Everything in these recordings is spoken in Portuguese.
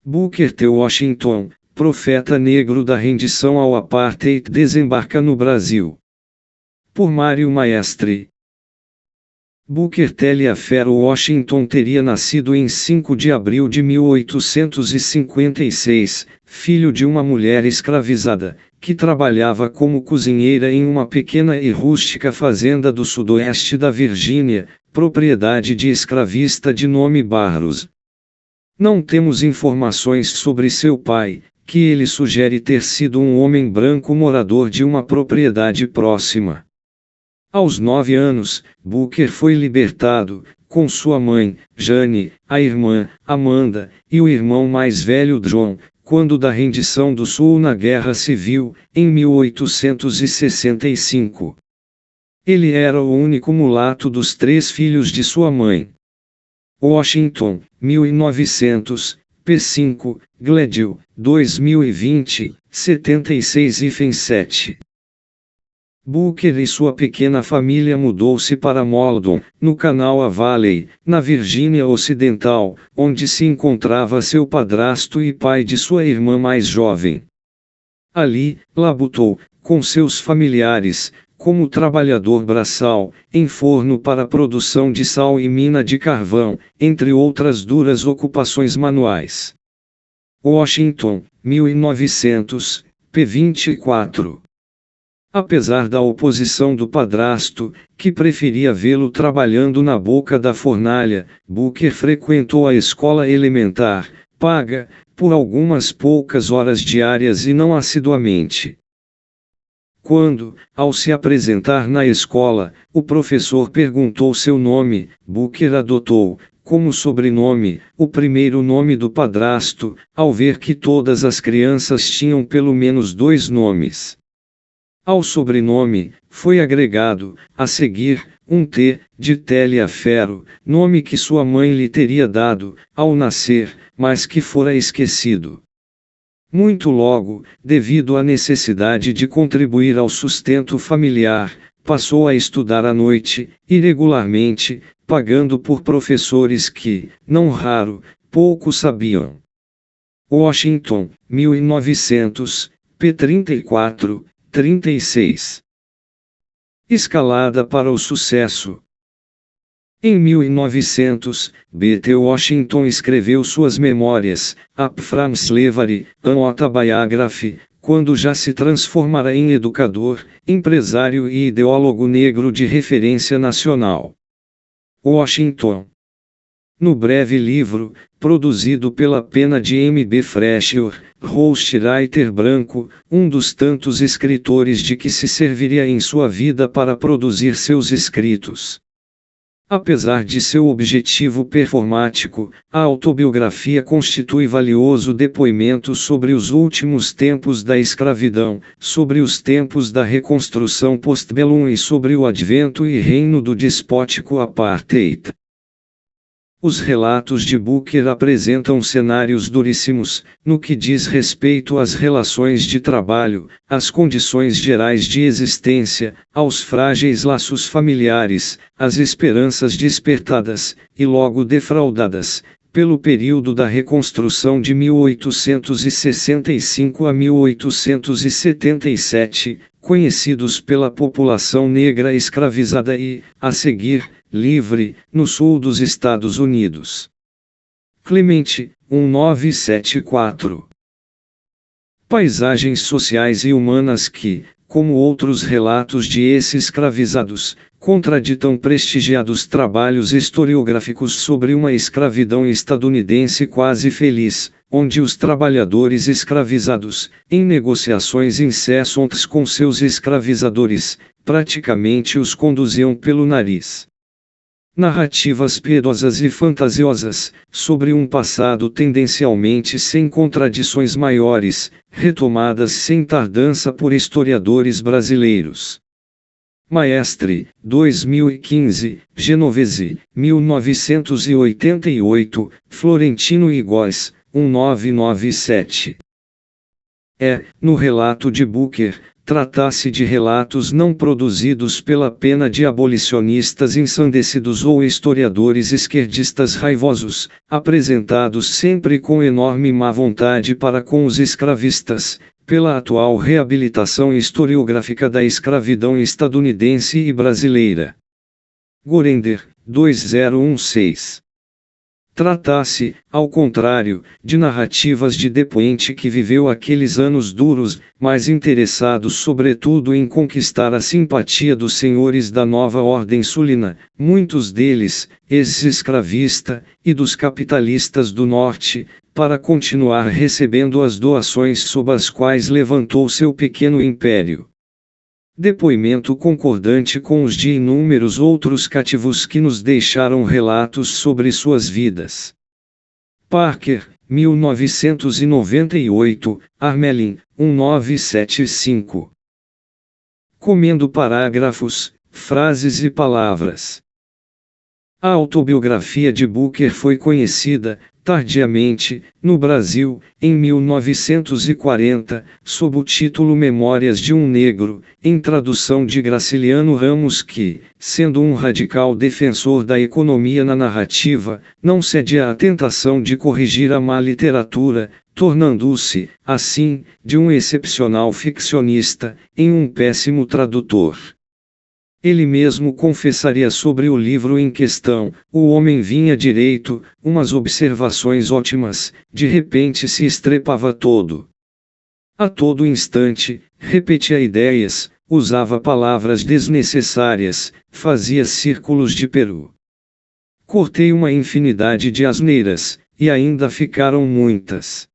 Booker T. Washington, profeta negro da rendição ao apartheid, desembarca no Brasil. Por Mário Maestre. Booker Taliaferro Washington teria nascido em 5 de abril de 1856, filho de uma mulher escravizada, que trabalhava como cozinheira em uma pequena e rústica fazenda do sudoeste da Virgínia, propriedade de escravista de nome Barros. Não temos informações sobre seu pai, que ele sugere ter sido um homem branco morador de uma propriedade próxima. Aos 9 anos, Booker foi libertado, com sua mãe, Jane, a irmã, Amanda, e o irmão mais velho John, quando da rendição do Sul na Guerra Civil, em 1865. Ele era o único mulato dos 3 filhos de sua mãe. Washington, 1900, p5, Gledhill, 2020, 76-7. Booker e sua pequena família mudou-se para Mauldin, no Kanawha Valley, na Virgínia Ocidental, onde se encontrava seu padrasto e pai de sua irmã mais jovem. Ali, labutou, com seus familiares, como trabalhador braçal, em forno para produção de sal e mina de carvão, entre outras duras ocupações manuais. Washington, 1900, p24. Apesar da oposição do padrasto, que preferia vê-lo trabalhando na boca da fornalha, Booker frequentou a escola elementar, paga, por algumas poucas horas diárias e não assiduamente. Quando, ao se apresentar na escola, o professor perguntou seu nome, Booker adotou, como sobrenome, o primeiro nome do padrasto, ao ver que todas as crianças tinham pelo menos 2 nomes. Ao sobrenome, foi agregado, a seguir, um T, de Taliaferro, nome que sua mãe lhe teria dado, ao nascer, mas que fora esquecido. Muito logo, devido à necessidade de contribuir ao sustento familiar, passou a estudar à noite, irregularmente, pagando por professores que, não raro, pouco sabiam. Washington, 1900, p34, 36. Escalada para o sucesso. Em 1900, B.T. Washington escreveu suas memórias, Up from Slavery, an Autobiography, quando já se transformara em educador, empresário e ideólogo negro de referência nacional. Washington. No breve livro, produzido pela pena de M.B. Fresher, ghostwriter branco, um dos tantos escritores de que se serviria em sua vida para produzir seus escritos. Apesar de seu objetivo performático, a autobiografia constitui valioso depoimento sobre os últimos tempos da escravidão, sobre os tempos da reconstrução post-bellum e sobre o advento e reino do despótico apartheid. Os relatos de Booker apresentam cenários duríssimos, no que diz respeito às relações de trabalho, às condições gerais de existência, aos frágeis laços familiares, às esperanças despertadas, e logo defraudadas, pelo período da reconstrução de 1865 a 1877, conhecidos pela população negra escravizada e, a seguir, livre, no sul dos Estados Unidos. Clemente, 1974. Paisagens sociais e humanas que, como outros relatos de ex-escravizados, contraditam prestigiados trabalhos historiográficos sobre uma escravidão estadunidense quase feliz, onde os trabalhadores escravizados, em negociações incessantes com seus escravizadores, praticamente os conduziam pelo nariz. Narrativas piedosas e fantasiosas, sobre um passado tendencialmente sem contradições maiores, retomadas sem tardança por historiadores brasileiros. Maestre, 2015, Genovese, 1988, Florentino e Góes, 1997. No relato de Booker, tratasse de relatos não produzidos pela pena de abolicionistas ensandecidos ou historiadores esquerdistas raivosos, apresentados sempre com enorme má vontade para com os escravistas, pela atual reabilitação historiográfica da escravidão estadunidense e brasileira. Gorender, 2016. Tratasse, ao contrário, de narrativas de depoente que viveu aqueles anos duros, mas interessados sobretudo em conquistar a simpatia dos senhores da nova ordem sulina, muitos deles, ex-escravista, e dos capitalistas do norte, para continuar recebendo as doações sob as quais levantou seu pequeno império. Depoimento concordante com os de inúmeros outros cativos que nos deixaram relatos sobre suas vidas. Parker, 1998, Armelin, 1975. Comendo parágrafos, frases e palavras. A autobiografia de Booker foi conhecida, tardiamente, no Brasil, em 1940, sob o título Memórias de um Negro, em tradução de Graciliano Ramos que, sendo um radical defensor da economia na narrativa, não cede à tentação de corrigir a má literatura, tornando-se, assim, de um excepcional ficcionista, em um péssimo tradutor. Ele mesmo confessaria sobre o livro em questão: o homem vinha direito, umas observações ótimas, de repente se estrepava todo. A todo instante, repetia ideias, usava palavras desnecessárias, fazia círculos de peru. Cortei uma infinidade de asneiras, e ainda ficaram muitas.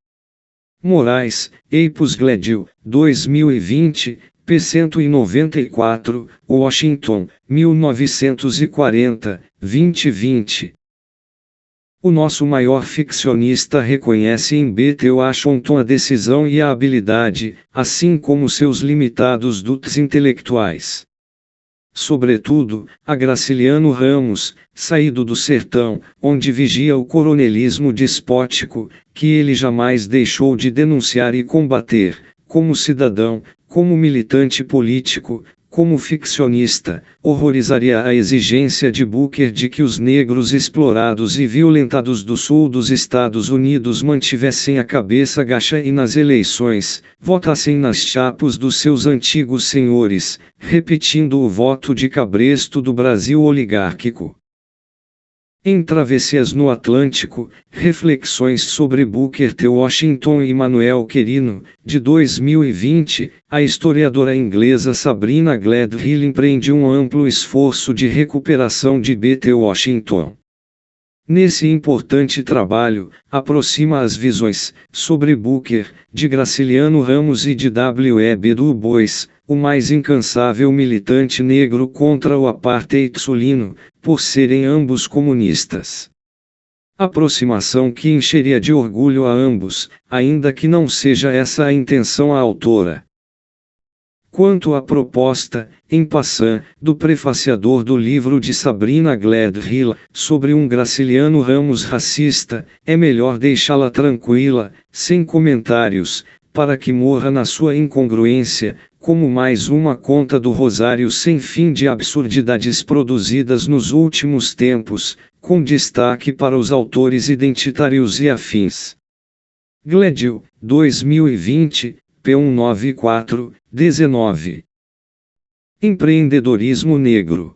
Moraes, Eipos Gledhill, 2020, p. 194, Washington, 1940, 2020. O nosso maior ficcionista reconhece em B.T. Washington a decisão e a habilidade, assim como seus limitados dotes intelectuais. Sobretudo, a Graciliano Ramos, saído do sertão, onde vigia o coronelismo despótico, que ele jamais deixou de denunciar e combater, como cidadão, como militante político, como ficcionista, horrorizaria a exigência de Booker de que os negros explorados e violentados do sul dos Estados Unidos mantivessem a cabeça baixa e nas eleições, votassem nas chapas dos seus antigos senhores, repetindo o voto de cabresto do Brasil oligárquico. Em Travessias no Atlântico, reflexões sobre Booker T. Washington e Manuel Querino, de 2020, a historiadora inglesa Sabrina Gledhill empreende um amplo esforço de recuperação de B.T. Washington. Nesse importante trabalho, aproxima as visões, sobre Booker, de Graciliano Ramos e de W.E.B. Du Bois, o mais incansável militante negro contra o apartheid sulino, por serem ambos comunistas. Aproximação que encheria de orgulho a ambos, ainda que não seja essa a intenção a autora. Quanto à proposta, em passant, do prefaciador do livro de Sabrina Gledhill, sobre um Graciliano Ramos racista, é melhor deixá-la tranquila, sem comentários, para que morra na sua incongruência, como mais uma conta do rosário sem fim de absurdidades produzidas nos últimos tempos, com destaque para os autores identitários e afins. Gledhill, 2020, p. 194, 19. Empreendedorismo negro.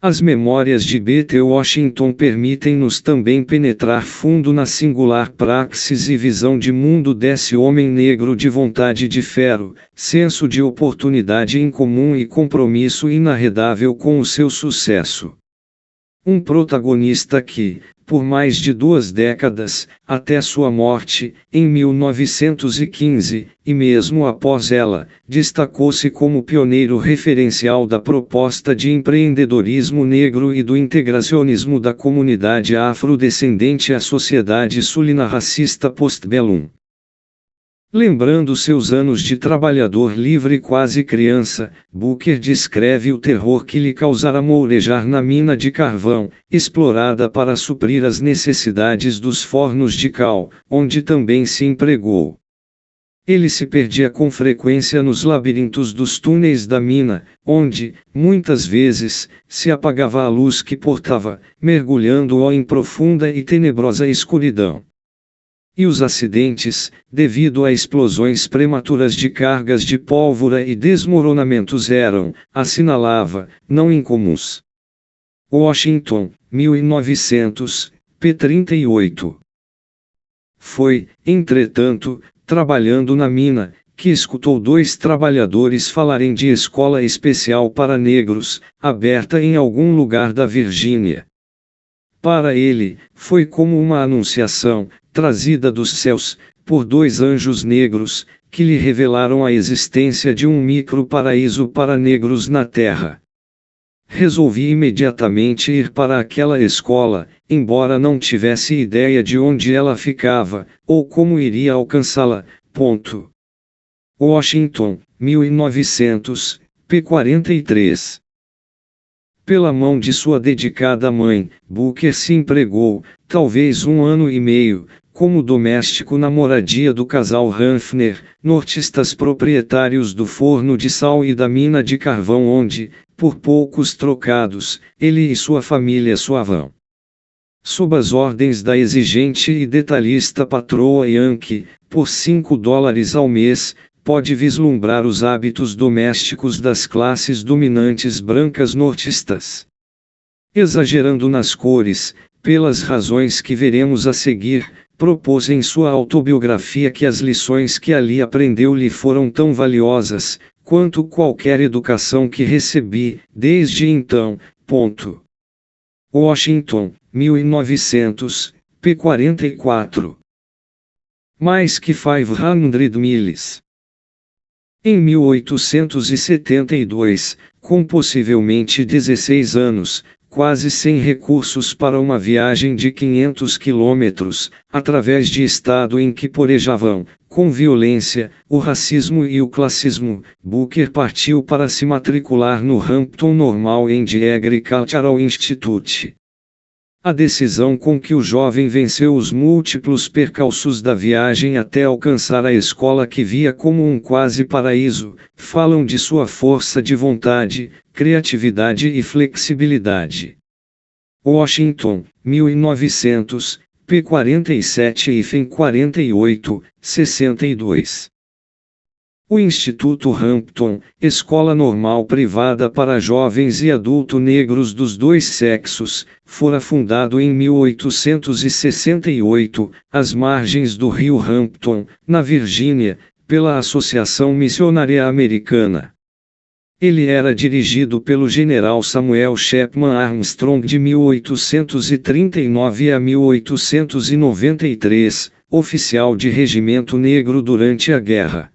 As memórias de B.T. Washington permitem-nos também penetrar fundo na singular praxis e visão de mundo desse homem negro de vontade de ferro, senso de oportunidade incomum e compromisso inarredável com o seu sucesso. Um protagonista que, por mais de 2 décadas, até sua morte, em 1915, e mesmo após ela, destacou-se como pioneiro referencial da proposta de empreendedorismo negro e do integracionismo da comunidade afrodescendente à sociedade sulina racista post-bellum. Lembrando seus anos de trabalhador livre quase criança, Booker descreve o terror que lhe causara mourejar na mina de carvão, explorada para suprir as necessidades dos fornos de cal, onde também se empregou. Ele se perdia com frequência nos labirintos dos túneis da mina, onde, muitas vezes, se apagava a luz que portava, mergulhando-o em profunda e tenebrosa escuridão. E os acidentes, devido a explosões prematuras de cargas de pólvora e desmoronamentos eram, assinalava, não incomuns. Washington, 1900, p. 38. Foi, entretanto, trabalhando na mina, que escutou dois trabalhadores falarem de escola especial para negros, aberta em algum lugar da Virgínia. Para ele, foi como uma anunciação, trazida dos céus, por dois anjos negros, que lhe revelaram a existência de um micro-paraíso para negros na Terra. Resolvi imediatamente ir para aquela escola, embora não tivesse ideia de onde ela ficava, ou como iria alcançá-la. Washington, 1900, p. 43. Pela mão de sua dedicada mãe, Booker se empregou, talvez 1 ano e meio, como doméstico na moradia do casal Hanfner, nortistas proprietários do forno de sal e da mina de carvão onde, por poucos trocados, ele e sua família suavam. Sob as ordens da exigente e detalhista patroa Yankee, por $5 ao mês, pode vislumbrar os hábitos domésticos das classes dominantes brancas nortistas. Exagerando nas cores, pelas razões que veremos a seguir, propôs em sua autobiografia que as lições que ali aprendeu lhe foram tão valiosas, quanto qualquer educação que recebi, desde então. Washington, 1900, p. 44. Mais que 500 miles. Em 1872, com possivelmente 16 anos, quase sem recursos para uma viagem de 500 quilômetros, através de estado em que porejavam, com violência, o racismo e o classismo, Booker partiu para se matricular no Hampton Normal and Agricultural Institute. A decisão com que o jovem venceu os múltiplos percalços da viagem até alcançar a escola que via como um quase paraíso, falam de sua força de vontade, criatividade e flexibilidade. Washington, 1900, p. 47 e FEM 48, 62. O Instituto Hampton, escola normal privada para jovens e adultos negros dos dois sexos, fora fundado em 1868, às margens do rio Hampton, na Virgínia, pela Associação Missionária Americana. Ele era dirigido pelo general Samuel Chapman Armstrong de 1839 a 1893, oficial de regimento negro durante a guerra.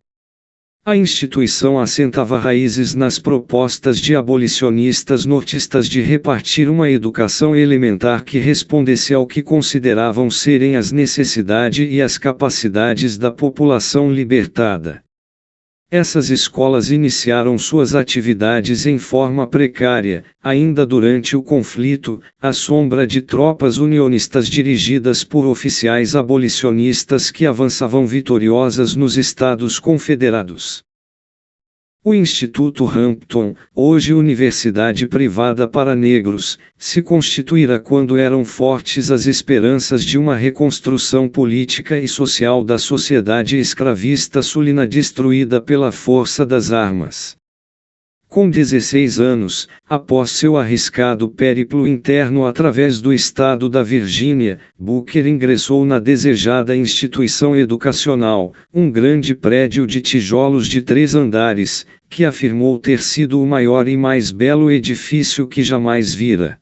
A instituição assentava raízes nas propostas de abolicionistas nortistas de repartir uma educação elementar que respondesse ao que consideravam serem as necessidades e as capacidades da população libertada. Essas escolas iniciaram suas atividades em forma precária, ainda durante o conflito, à sombra de tropas unionistas dirigidas por oficiais abolicionistas que avançavam vitoriosas nos Estados Confederados. O Instituto Hampton, hoje universidade privada para negros, se constituíra quando eram fortes as esperanças de uma reconstrução política e social da sociedade escravista sulina destruída pela força das armas. Com 16 anos, após seu arriscado périplo interno através do estado da Virgínia, Booker ingressou na desejada instituição educacional, um grande prédio de tijolos de 3 andares, que afirmou ter sido o maior e mais belo edifício que jamais vira.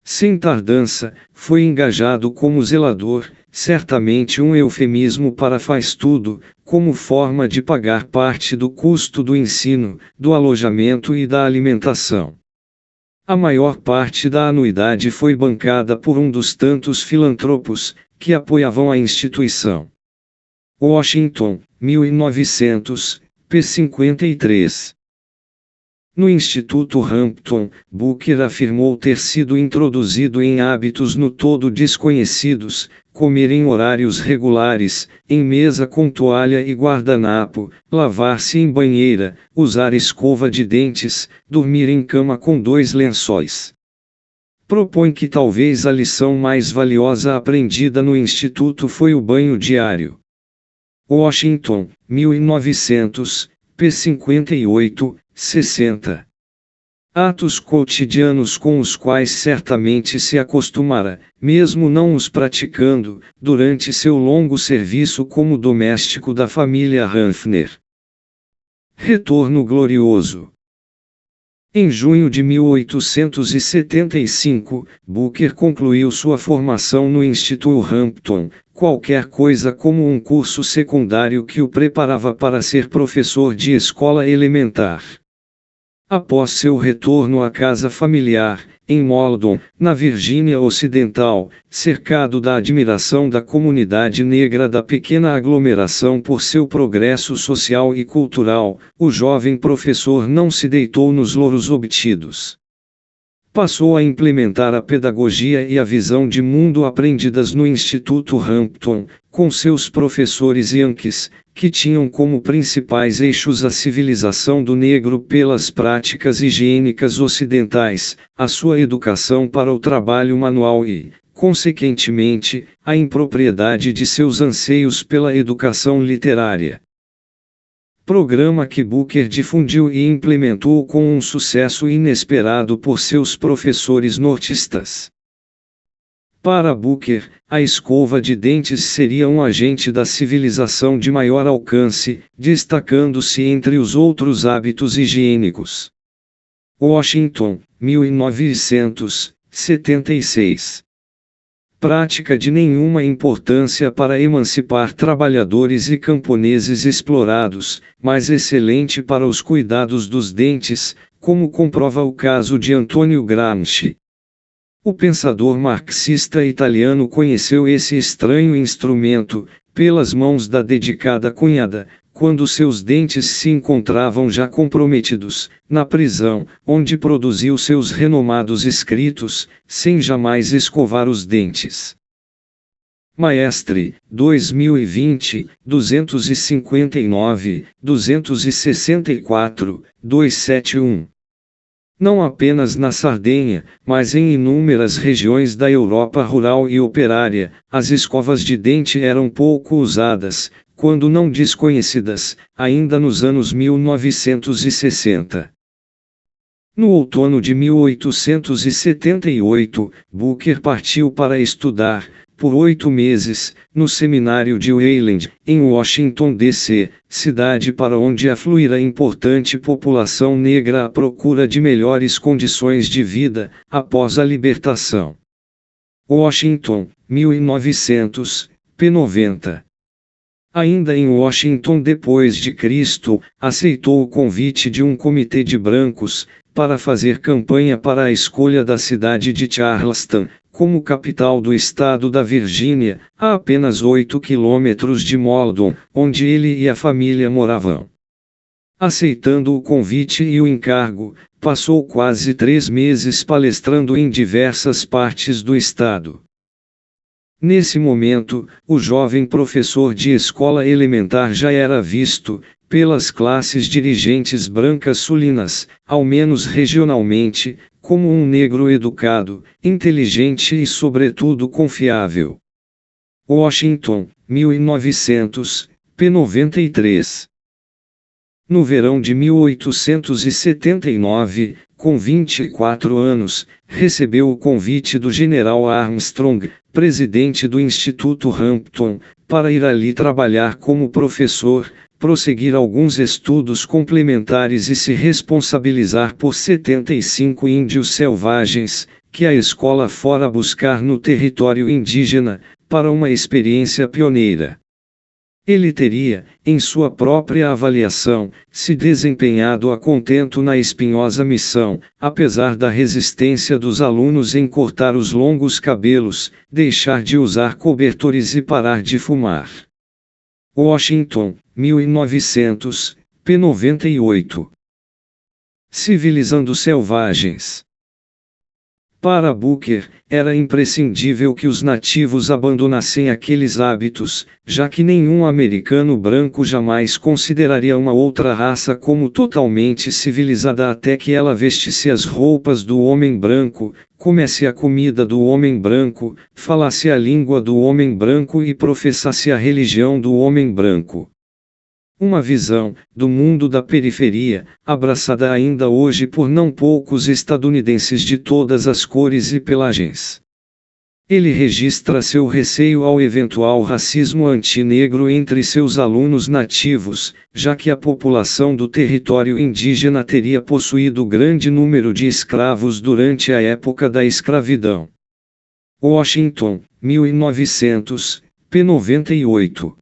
Sem tardança, foi engajado como zelador, certamente um eufemismo para faz-tudo, como forma de pagar parte do custo do ensino, do alojamento e da alimentação. A maior parte da anuidade foi bancada por um dos tantos filantropos, que apoiavam a instituição. Washington, 1900, p. 53. No Instituto Hampton, Booker afirmou ter sido introduzido em hábitos no todo desconhecidos, comer em horários regulares, em mesa com toalha e guardanapo, lavar-se em banheira, usar escova de dentes, dormir em cama com 2 lençóis. Propõe que talvez a lição mais valiosa aprendida no instituto foi o banho diário. Washington, 1900, p. 58, 60. Atos cotidianos com os quais certamente se acostumara, mesmo não os praticando, durante seu longo serviço como doméstico da família Hanfner. Retorno glorioso. Em junho de 1875, Booker concluiu sua formação no Instituto Hampton, qualquer coisa como um curso secundário que o preparava para ser professor de escola elementar. Após seu retorno à casa familiar, em Mauldin, na Virgínia Ocidental, cercado da admiração da comunidade negra da pequena aglomeração por seu progresso social e cultural, o jovem professor não se deitou nos louros obtidos. Passou a implementar a pedagogia e a visão de mundo aprendidas no Instituto Hampton, com seus professores Yankees, que tinham como principais eixos a civilização do negro pelas práticas higiênicas ocidentais, a sua educação para o trabalho manual e, consequentemente, a impropriedade de seus anseios pela educação literária. Programa que Booker difundiu e implementou com um sucesso inesperado por seus professores nortistas. Para Booker, a escova de dentes seria um agente da civilização de maior alcance, destacando-se entre os outros hábitos higiênicos. Washington, 1976. Prática de nenhuma importância para emancipar trabalhadores e camponeses explorados, mas excelente para os cuidados dos dentes, como comprova o caso de Antônio Gramsci. O pensador marxista italiano conheceu esse estranho instrumento, pelas mãos da dedicada cunhada, quando seus dentes se encontravam já comprometidos, na prisão, onde produziu seus renomados escritos, sem jamais escovar os dentes. Maestre, 2020, 259, 264, 271. Não apenas na Sardenha, mas em inúmeras regiões da Europa rural e operária, as escovas de dente eram pouco usadas, quando não desconhecidas, ainda nos anos 1960. No outono de 1878, Booker partiu para estudar, por 8 meses, no seminário de Wayland, em Washington, D.C., cidade para onde afluíra importante população negra à procura de melhores condições de vida, após a libertação. Washington, 1900, p. 90. Ainda em Washington depois de Cristo, aceitou o convite de um comitê de brancos, para fazer campanha para a escolha da cidade de Charleston, como capital do estado da Virgínia, a apenas 8 quilômetros de Mauldin, onde ele e a família moravam. Aceitando o convite e o encargo, passou quase 3 meses palestrando em diversas partes do estado. Nesse momento, o jovem professor de escola elementar já era visto, pelas classes dirigentes brancas sulinas, ao menos regionalmente, como um negro educado, inteligente e sobretudo confiável. Washington, 1900, p. 93. No verão de 1879, com 24 anos, recebeu o convite do general Armstrong, presidente do Instituto Hampton, para ir ali trabalhar como professor, prosseguir alguns estudos complementares e se responsabilizar por 75 índios selvagens, que a escola fora buscar no território indígena, para uma experiência pioneira. Ele teria, em sua própria avaliação, se desempenhado a contento na espinhosa missão, apesar da resistência dos alunos em cortar os longos cabelos, deixar de usar cobertores e parar de fumar. Washington, 1900, p. 98. Civilizando selvagens. Para Booker, era imprescindível que os nativos abandonassem aqueles hábitos, já que nenhum americano branco jamais consideraria uma outra raça como totalmente civilizada até que ela vestisse as roupas do homem branco, comesse a comida do homem branco, falasse a língua do homem branco e professasse a religião do homem branco. Uma visão do mundo da periferia, abraçada ainda hoje por não poucos estadunidenses de todas as cores e pelagens. Ele registra seu receio ao eventual racismo antinegro entre seus alunos nativos, já que a população do território indígena teria possuído grande número de escravos durante a época da escravidão. Washington, 1900, p. 98.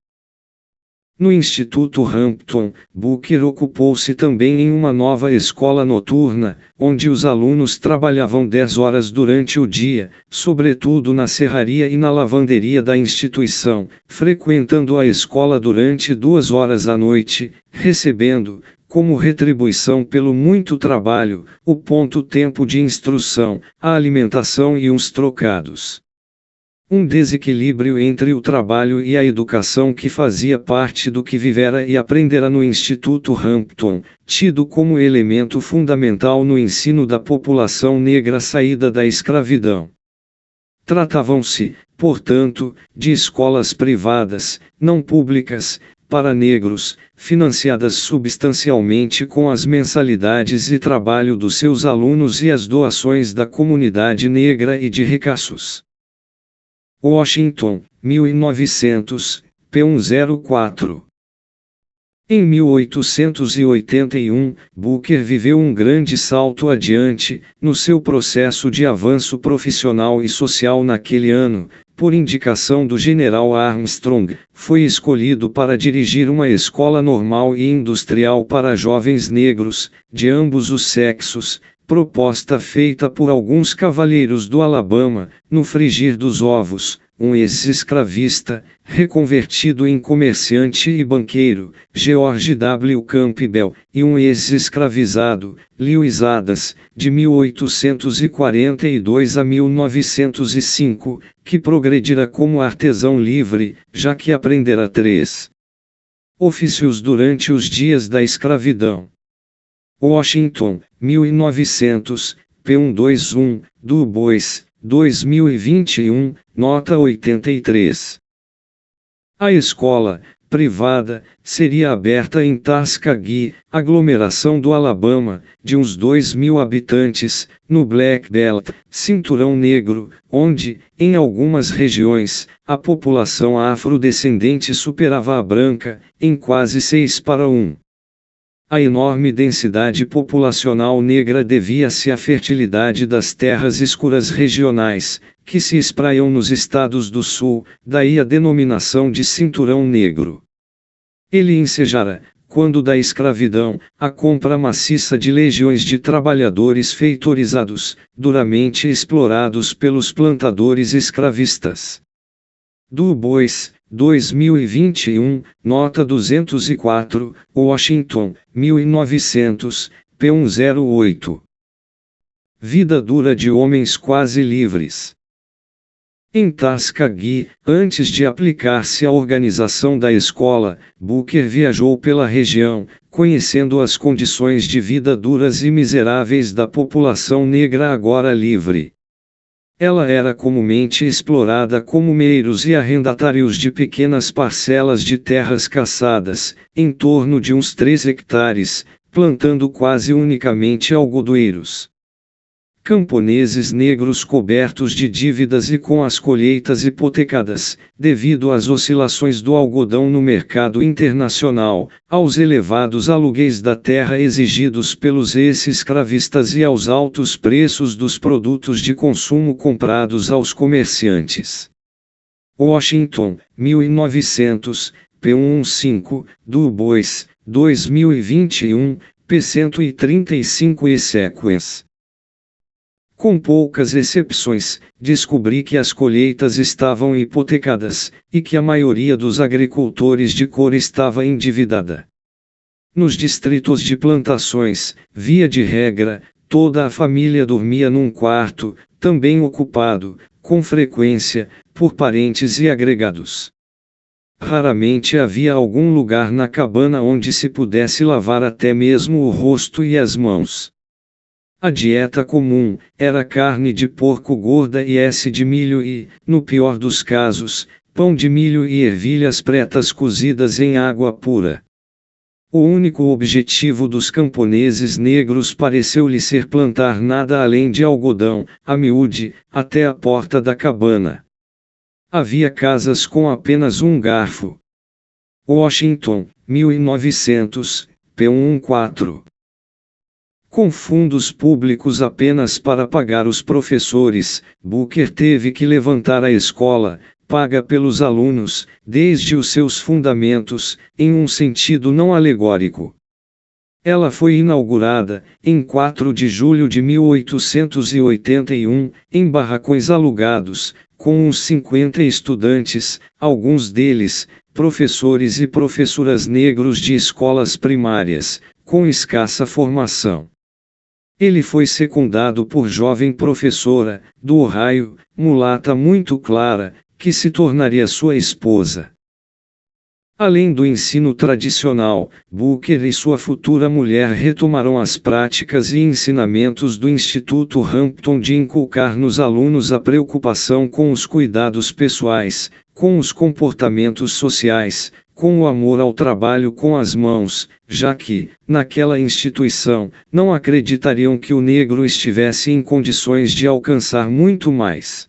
No Instituto Hampton, Booker ocupou-se também em uma nova escola noturna, onde os alunos trabalhavam 10 horas durante o dia, sobretudo na serraria e na lavanderia da instituição, frequentando a escola durante 2 horas à noite, recebendo, como retribuição pelo muito trabalho, o tempo de instrução, a alimentação e uns trocados. Um desequilíbrio entre o trabalho e a educação que fazia parte do que vivera e aprendera no Instituto Hampton, tido como elemento fundamental no ensino da população negra saída da escravidão. Tratavam-se, portanto, de escolas privadas, não públicas, para negros, financiadas substancialmente com as mensalidades e trabalho dos seus alunos e as doações da comunidade negra e de ricaços. Washington, 1900, p. 104. Em 1881, Booker viveu um grande salto adiante, no seu processo de avanço profissional e social naquele ano. Por indicação do General Armstrong, foi escolhido para dirigir uma escola normal e industrial para jovens negros, de ambos os sexos, proposta feita por alguns cavalheiros do Alabama, no frigir dos ovos, um ex-escravista, reconvertido em comerciante e banqueiro, George W. Campbell, e um ex-escravizado, Lewis Adams, de 1842 a 1905, que progredira como artesão livre, já que aprendera 3 ofícios durante os dias da escravidão. Washington, 1900, p. 121, Du Bois, 2021, nota 83. A escola, privada, seria aberta em Tuskegee, aglomeração do Alabama, de uns 2.000 habitantes, no Black Belt, cinturão negro, onde, em algumas regiões, a população afrodescendente superava a branca, em quase 6:1. A enorme densidade populacional negra devia-se à fertilidade das terras escuras regionais, que se espraiam nos estados do sul, daí a denominação de Cinturão Negro. Ele ensejara, quando da escravidão, a compra maciça de legiões de trabalhadores feitorizados, duramente explorados pelos plantadores escravistas. Du Bois, 2021, nota 204, Washington, 1900, p. 108. Vida dura de homens quase livres. Em Tuskegee, antes de aplicar-se à organização da escola, Booker viajou pela região, conhecendo as condições de vida duras e miseráveis da população negra agora livre. Ela era comumente explorada como meiros e arrendatários de pequenas parcelas de terras caçadas, em torno de uns 3 hectares, plantando quase unicamente algodoeiros. Camponeses negros cobertos de dívidas e com as colheitas hipotecadas, devido às oscilações do algodão no mercado internacional, aos elevados aluguéis da terra exigidos pelos ex-escravistas e aos altos preços dos produtos de consumo comprados aos comerciantes. Washington, 1900, p. 115, Du Bois, 2021, p. 135 e sequens. Com poucas exceções, descobri que as colheitas estavam hipotecadas, e que a maioria dos agricultores de cor estava endividada. Nos distritos de plantações, via de regra, toda a família dormia num quarto, também ocupado, com frequência, por parentes e agregados. Raramente havia algum lugar na cabana onde se pudesse lavar até mesmo o rosto e as mãos. A dieta comum era carne de porco gorda e de milho e, no pior dos casos, pão de milho e ervilhas pretas cozidas em água pura. O único objetivo dos camponeses negros pareceu-lhe ser plantar nada além de algodão, a miúde, até a porta da cabana. Havia casas com apenas um garfo. Washington, 1900, p. 114. Com fundos públicos apenas para pagar os professores, Booker teve que levantar a escola, paga pelos alunos, desde os seus fundamentos, em um sentido não alegórico. Ela foi inaugurada, em 4 de julho de 1881, em barracões alugados, com uns 50 estudantes, alguns deles, professores e professoras negros de escolas primárias, com escassa formação. Ele foi secundado por jovem professora, do Ohio, mulata muito clara, que se tornaria sua esposa. Além do ensino tradicional, Booker e sua futura mulher retomaram as práticas e ensinamentos do Instituto Hampton de inculcar nos alunos a preocupação com os cuidados pessoais, com os comportamentos sociais, com o amor ao trabalho com as mãos, já que, naquela instituição, não acreditariam que o negro estivesse em condições de alcançar muito mais.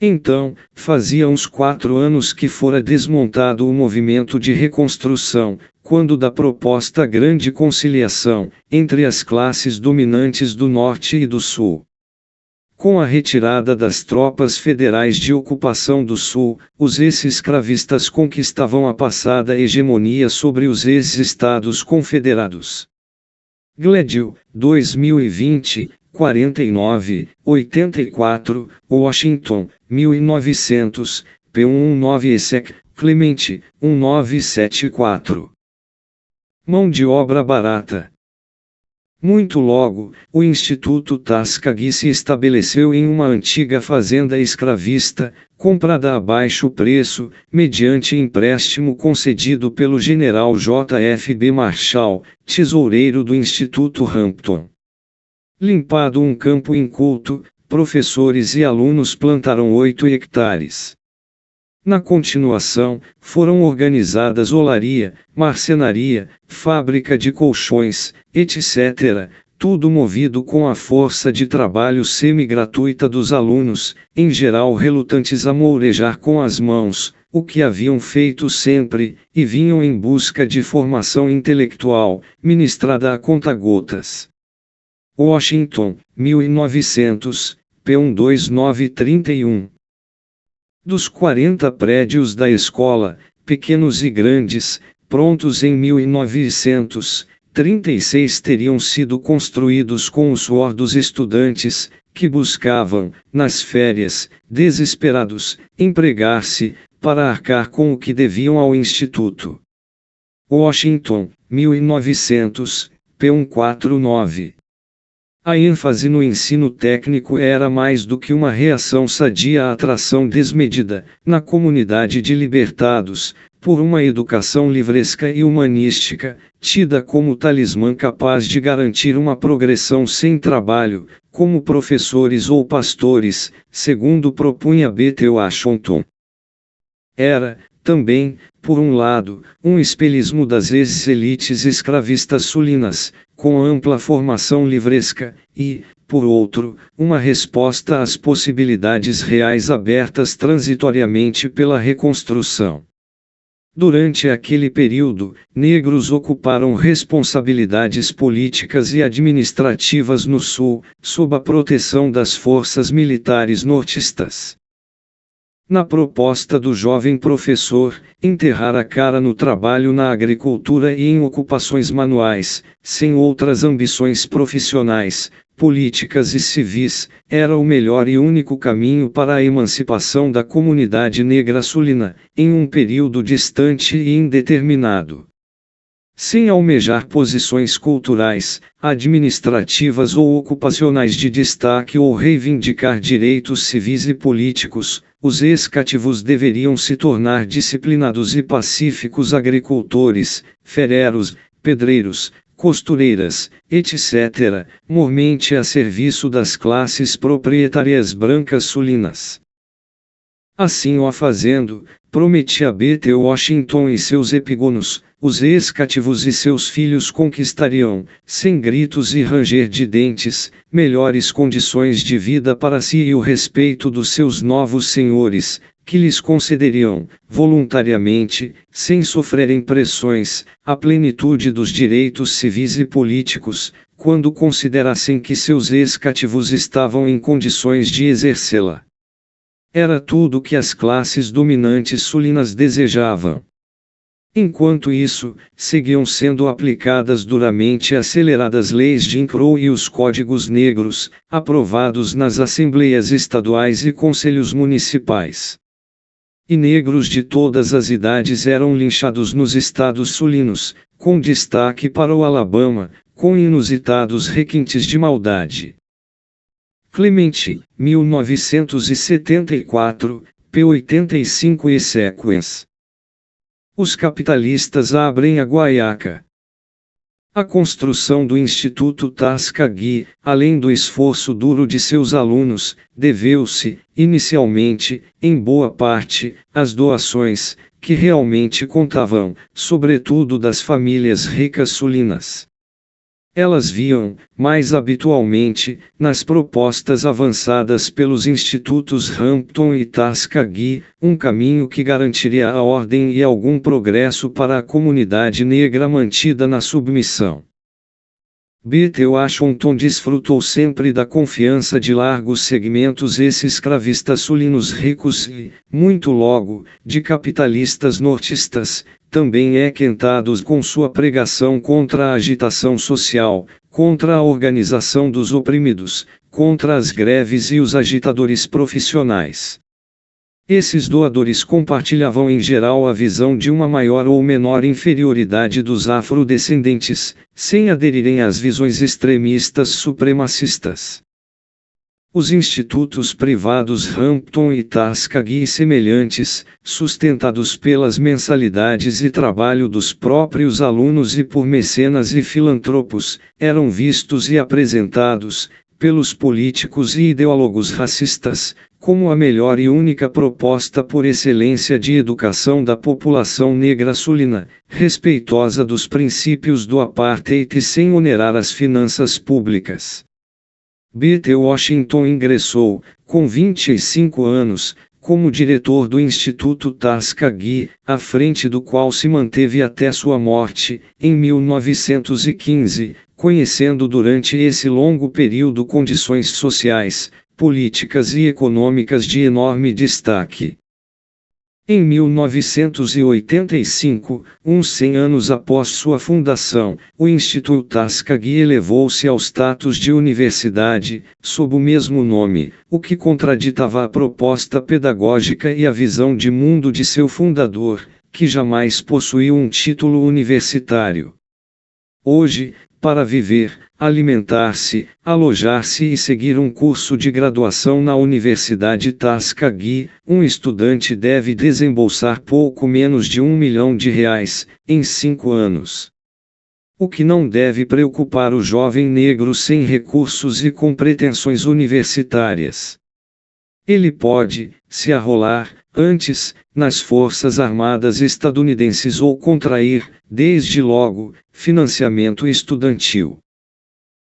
Então, fazia uns 4 anos que fora desmontado o movimento de reconstrução, quando da proposta grande conciliação, entre as classes dominantes do Norte e do Sul. Com a retirada das tropas federais de ocupação do Sul, os ex-escravistas conquistavam a passada hegemonia sobre os ex-estados confederados. Gladwell, 2020, 49, 84, Washington, 1900, p. 19 Clemente, 1974. Mão de obra barata. Muito logo, o Instituto Tuskegee se estabeleceu em uma antiga fazenda escravista, comprada a baixo preço, mediante empréstimo concedido pelo general J. F. B. Marshall, tesoureiro do Instituto Hampton. Limpado um campo inculto, professores e alunos plantaram 8 hectares. Na continuação, foram organizadas olaria, marcenaria, fábrica de colchões, etc., tudo movido com a força de trabalho semi-gratuita dos alunos, em geral relutantes a mourejar com as mãos, o que haviam feito sempre, e vinham em busca de formação intelectual, ministrada a conta-gotas. Washington, 1900, p. 2931. Dos 40 prédios da escola, pequenos e grandes, prontos em 1900, 36 teriam sido construídos com o suor dos estudantes, que buscavam, nas férias, desesperados, empregar-se, para arcar com o que deviam ao Instituto. Washington, 1900, p. 149. A ênfase no ensino técnico era mais do que uma reação sadia à atração desmedida, na comunidade de libertados, por uma educação livresca e humanística, tida como talismã capaz de garantir uma progressão sem trabalho, como professores ou pastores, segundo propunha B. T. Washington. Era, também, por um lado, um espelhismo das ex-elites escravistas sulinas, com ampla formação livresca, e, por outro, uma resposta às possibilidades reais abertas transitoriamente pela reconstrução. Durante aquele período, negros ocuparam responsabilidades políticas e administrativas no Sul, sob a proteção das forças militares nortistas. Na proposta do jovem professor, enterrar a cara no trabalho na agricultura e em ocupações manuais, sem outras ambições profissionais, políticas e civis, era o melhor e único caminho para a emancipação da comunidade negra sulina, em um período distante e indeterminado. Sem almejar posições culturais, administrativas ou ocupacionais de destaque ou reivindicar direitos civis e políticos, os ex-cativos deveriam se tornar disciplinados e pacíficos agricultores, fereros, pedreiros, costureiras, etc., mormente a serviço das classes proprietárias brancas sulinas. Assim o fazendo, prometia B.T. Washington e seus epigonos, os ex-cativos e seus filhos conquistariam, sem gritos e ranger de dentes, melhores condições de vida para si e o respeito dos seus novos senhores, que lhes concederiam, voluntariamente, sem sofrerem pressões, a plenitude dos direitos civis e políticos, quando considerassem que seus ex-cativos estavam em condições de exercê-la. Era tudo o que as classes dominantes sulinas desejavam. Enquanto isso, seguiam sendo aplicadas duramente aceleradas leis Jim Crow e os códigos negros, aprovados nas assembleias estaduais e conselhos municipais. E negros de todas as idades eram linchados nos estados sulinos, com destaque para o Alabama, com inusitados requintes de maldade. Clemente, 1974, p. 85 e sequens. Os capitalistas abrem a guaiaca. A construção do Instituto Tuskegee, além do esforço duro de seus alunos, deveu-se, inicialmente, em boa parte, às doações, que realmente contavam, sobretudo das famílias ricas sulinas. Elas viam, mais habitualmente, nas propostas avançadas pelos institutos Hampton e Tuskegee, um caminho que garantiria a ordem e algum progresso para a comunidade negra mantida na submissão. B.T. Washington desfrutou sempre da confiança de largos segmentos escravistas sulinos ricos e, muito logo, de capitalistas nortistas, também equentados com sua pregação contra a agitação social, contra a organização dos oprimidos, contra as greves e os agitadores profissionais. Esses doadores compartilhavam em geral a visão de uma maior ou menor inferioridade dos afrodescendentes, sem aderirem às visões extremistas supremacistas. Os institutos privados Hampton e Tuskegee e semelhantes, sustentados pelas mensalidades e trabalho dos próprios alunos e por mecenas e filantropos, eram vistos e apresentados, pelos políticos e ideólogos racistas, como a melhor e única proposta por excelência de educação da população negra sulina, respeitosa dos princípios do apartheid e sem onerar as finanças públicas. B.T. Washington ingressou, com 25 anos, como diretor do Instituto Tuskegee, à frente do qual se manteve até sua morte, em 1915, conhecendo durante esse longo período condições sociais, políticas e econômicas de enorme destaque. Em 1985, 100 anos após sua fundação, o Instituto Tuskegee elevou-se ao status de universidade, sob o mesmo nome, o que contraditava a proposta pedagógica e a visão de mundo de seu fundador, que jamais possuiu um título universitário. Hoje, para viver, alimentar-se, alojar-se e seguir um curso de graduação na Universidade Tuskegee, um estudante deve desembolsar pouco menos de R$1 milhão, em 5 anos. O que não deve preocupar o jovem negro sem recursos e com pretensões universitárias. Ele pode, se arrolar, antes, nas Forças Armadas estadunidenses ou contrair, desde logo, financiamento estudantil.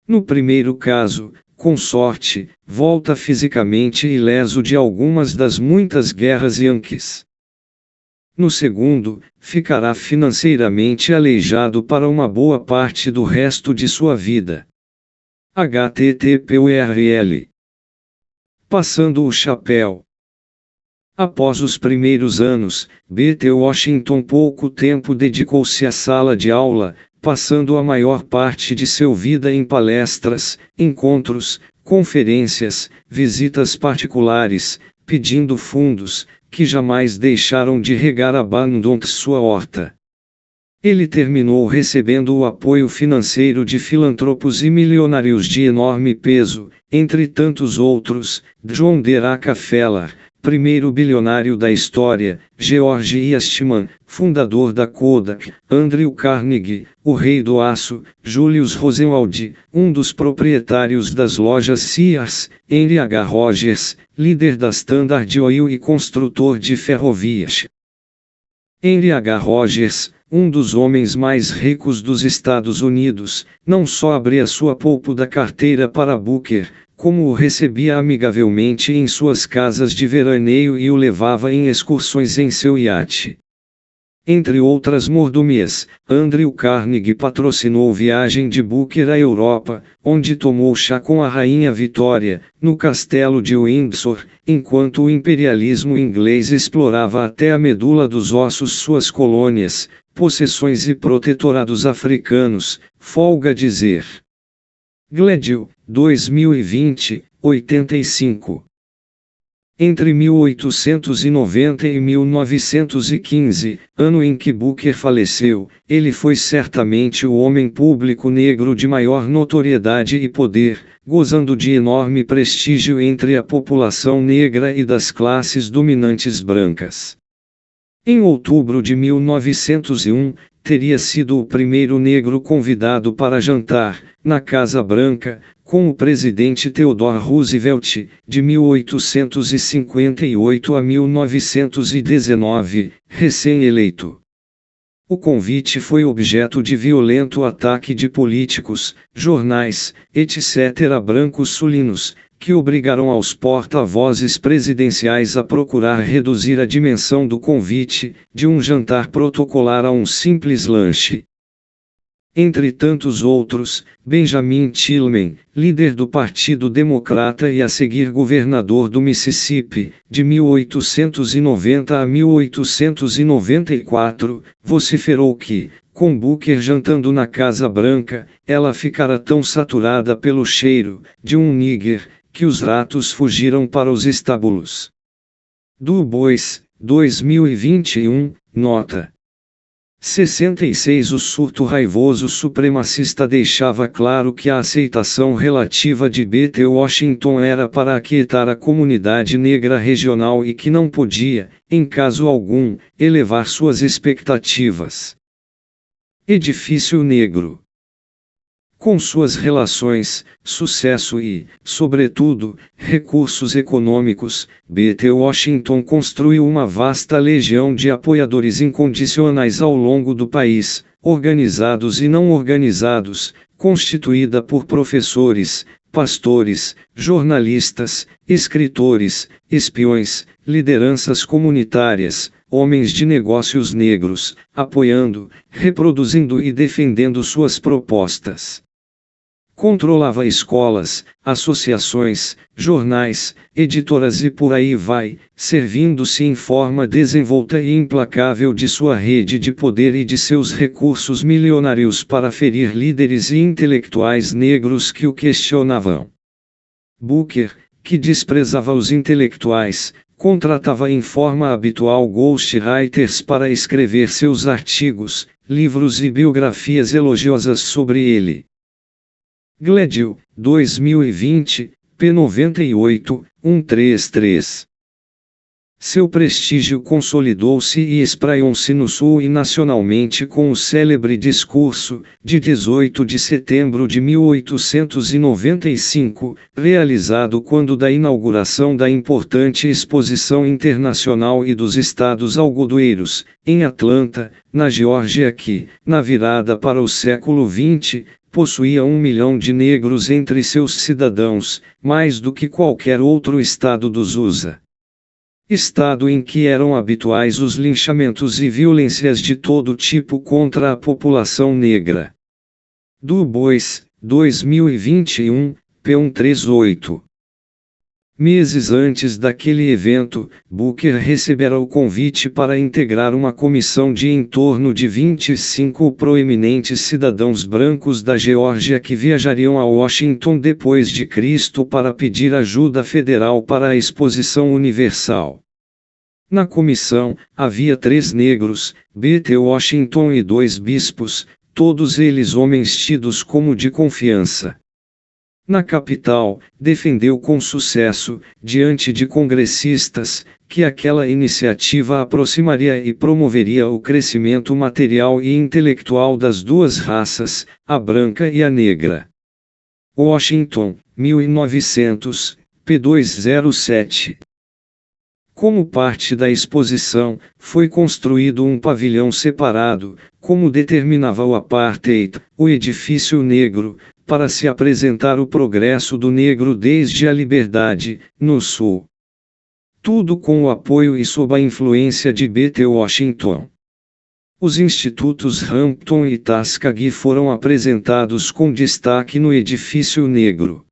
No primeiro caso, com sorte, volta fisicamente ileso de algumas das muitas guerras yankees. No segundo, ficará financeiramente aleijado para uma boa parte do resto de sua vida. http://url. Passando o chapéu. Após os primeiros anos, B.T. Washington pouco tempo dedicou-se à sala de aula, passando a maior parte de sua vida em palestras, encontros, conferências, visitas particulares, pedindo fundos, que jamais deixaram de regar abundante sua horta. Ele terminou recebendo o apoio financeiro de filantropos e milionários de enorme peso, entre tantos outros, John D. Rockefeller, primeiro bilionário da história, George Eastman, fundador da Kodak, Andrew Carnegie, o rei do aço, Julius Rosenwald, um dos proprietários das lojas Sears, Henry H. Rogers, líder da Standard Oil e construtor de ferrovias. Henry H. Rogers, um dos homens mais ricos dos Estados Unidos, não só abria sua poupada carteira para Booker, como o recebia amigavelmente em suas casas de veraneio e o levava em excursões em seu iate. Entre outras mordomias, Andrew Carnegie patrocinou viagem de Booker à Europa, onde tomou chá com a Rainha Vitória, no castelo de Windsor, enquanto o imperialismo inglês explorava até a medula dos ossos suas colônias, possessões e protetorados africanos, folga dizer. Gledhill, 2020, 85. Entre 1890 e 1915, ano em que Booker faleceu, ele foi certamente o homem público negro de maior notoriedade e poder, gozando de enorme prestígio entre a população negra e das classes dominantes brancas. Em outubro de 1901, teria sido o primeiro negro convidado para jantar, na Casa Branca, com o presidente Theodore Roosevelt, de 1858 a 1919, recém-eleito. O convite foi objeto de violento ataque de políticos, jornais, etc. brancos sulinos, que obrigaram aos porta-vozes presidenciais a procurar reduzir a dimensão do convite, de um jantar protocolar a um simples lanche. Entre tantos outros, Benjamin Tillman, líder do Partido Democrata e a seguir governador do Mississippi, de 1890 a 1894, vociferou que, com Booker jantando na Casa Branca, ela ficara tão saturada pelo cheiro de um níger, que os ratos fugiram para os estábulos. Du Bois, 2021, nota. 66. O surto raivoso supremacista deixava claro que a aceitação relativa de B.T. Washington era para aquietar a comunidade negra regional e que não podia, em caso algum, elevar suas expectativas. Edifício Negro. Com suas relações, sucesso e, sobretudo, recursos econômicos, B.T. Washington construiu uma vasta legião de apoiadores incondicionais ao longo do país, organizados e não organizados, constituída por professores, pastores, jornalistas, escritores, espiões, lideranças comunitárias, homens de negócios negros, apoiando, reproduzindo e defendendo suas propostas. Controlava escolas, associações, jornais, editoras e por aí vai, servindo-se em forma desenvolta e implacável de sua rede de poder e de seus recursos milionários para ferir líderes e intelectuais negros que o questionavam. Booker, que desprezava os intelectuais, contratava em forma habitual ghostwriters para escrever seus artigos, livros e biografias elogiosas sobre ele. Gledhill, 2020, p. 98, 133. Seu prestígio consolidou-se e espraiou-se no Sul e nacionalmente com o célebre discurso, de 18 de setembro de 1895, realizado quando da inauguração da importante Exposição Internacional e dos Estados Algodoeiros, em Atlanta, na Geórgia que, na virada para o século XX, possuía 1 milhão de negros entre seus cidadãos, mais do que qualquer outro estado dos USA. Estado em que eram habituais os linchamentos e violências de todo tipo contra a população negra. Du Bois, 2021, p. 138. Meses antes daquele evento, Booker recebera o convite para integrar uma comissão de em torno de 25 proeminentes cidadãos brancos da Geórgia que viajariam a Washington depois de Cristo para pedir ajuda federal para a Exposição Universal. Na comissão, havia 3 negros, B.T. Washington e 2 bispos, todos eles homens tidos como de confiança. Na capital, defendeu com sucesso, diante de congressistas, que aquela iniciativa aproximaria e promoveria o crescimento material e intelectual das duas raças, a branca e a negra. Washington, 1900, p. 207. Como parte da exposição, foi construído um pavilhão separado, como determinava o apartheid, o edifício negro, para se apresentar o progresso do negro desde a liberdade, no Sul. Tudo com o apoio e sob a influência de B.T. Washington. Os institutos Hampton e Tuskegee foram apresentados com destaque no edifício negro.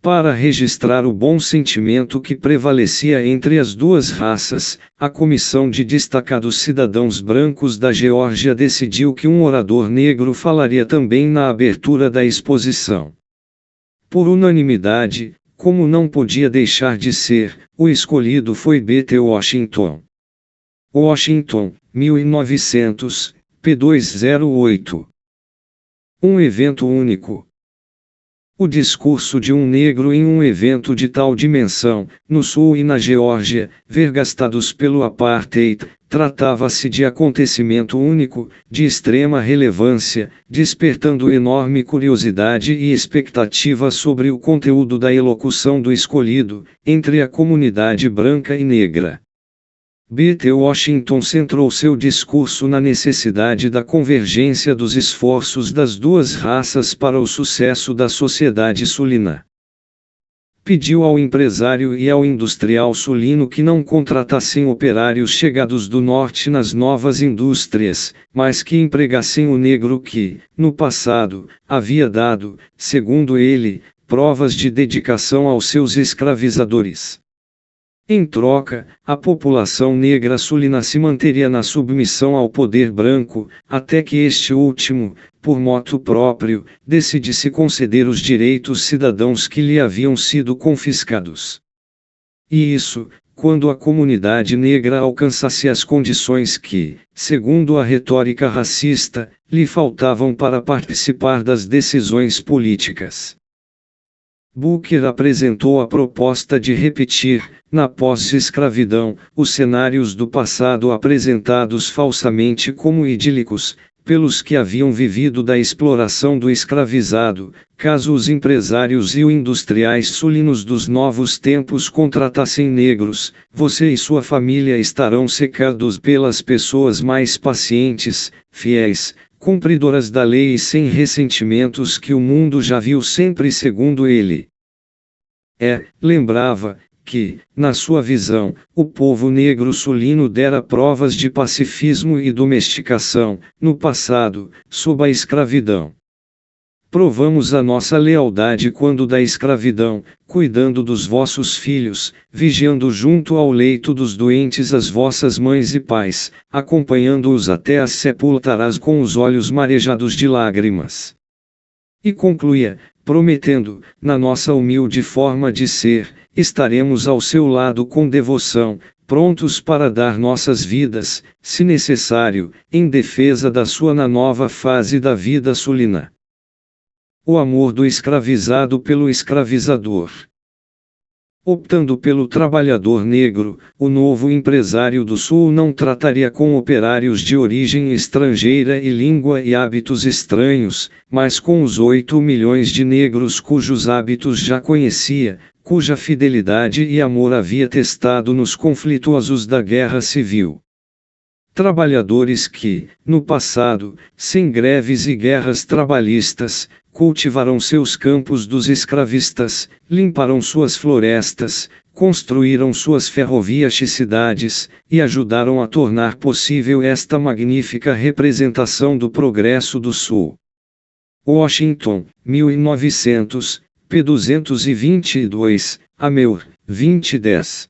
Para registrar o bom sentimento que prevalecia entre as duas raças, a Comissão de Destacados Cidadãos Brancos da Geórgia decidiu que um orador negro falaria também na abertura da exposição. Por unanimidade, como não podia deixar de ser, o escolhido foi B.T. Washington. Washington, 1900, p. 208. Um evento único. O discurso de um negro em um evento de tal dimensão, no Sul e na Geórgia, vergastados pelo apartheid, tratava-se de acontecimento único, de extrema relevância, despertando enorme curiosidade e expectativa sobre o conteúdo da elocução do escolhido, entre a comunidade branca e negra. B.T. Washington centrou seu discurso na necessidade da convergência dos esforços das duas raças para o sucesso da sociedade sulina. Pediu ao empresário e ao industrial sulino que não contratassem operários chegados do norte nas novas indústrias, mas que empregassem o negro que, no passado, havia dado, segundo ele, provas de dedicação aos seus escravizadores. Em troca, a população negra sulina se manteria na submissão ao poder branco, até que este último, por motu próprio, decidisse conceder os direitos cidadãos que lhe haviam sido confiscados. E isso, quando a comunidade negra alcançasse as condições que, segundo a retórica racista, lhe faltavam para participar das decisões políticas. Booker apresentou a proposta de repetir, na pós-escravidão, os cenários do passado apresentados falsamente como idílicos, pelos que haviam vivido da exploração do escravizado, caso os empresários e os industriais sulinos dos novos tempos contratassem negros, você e sua família estarão cercados pelas pessoas mais pacientes, fiéis, cumpridoras da lei e sem ressentimentos que o mundo já viu sempre segundo ele. Lembrava, que, na sua visão, o povo negro sulino dera provas de pacifismo e domesticação, no passado, sob a escravidão. Provamos a nossa lealdade quando da escravidão, cuidando dos vossos filhos, vigiando junto ao leito dos doentes as vossas mães e pais, acompanhando-os até as sepultarás com os olhos marejados de lágrimas. E concluía, prometendo, na nossa humilde forma de ser, estaremos ao seu lado com devoção, prontos para dar nossas vidas, se necessário, em defesa da sua na nova fase da vida sulina. O amor do escravizado pelo escravizador. Optando pelo trabalhador negro, o novo empresário do Sul não trataria com operários de origem estrangeira e língua e hábitos estranhos, mas com os 8 milhões de negros cujos hábitos já conhecia, cuja fidelidade e amor havia testado nos conflituosos da Guerra Civil. Trabalhadores que, no passado, sem greves e guerras trabalhistas, cultivaram seus campos dos escravistas, limparam suas florestas, construíram suas ferrovias e cidades, e ajudaram a tornar possível esta magnífica representação do progresso do Sul. Washington, 1900, p. 222, a. 2010.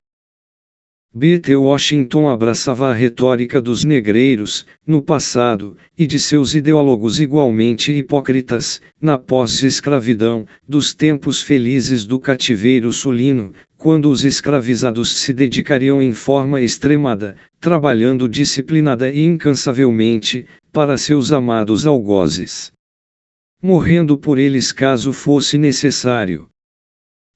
B.T. Washington abraçava a retórica dos negreiros, no passado, e de seus ideólogos igualmente hipócritas, na pós-escravidão, dos tempos felizes do cativeiro sulino, quando os escravizados se dedicariam em forma extremada, trabalhando disciplinada e incansavelmente, para seus amados algozes, morrendo por eles caso fosse necessário.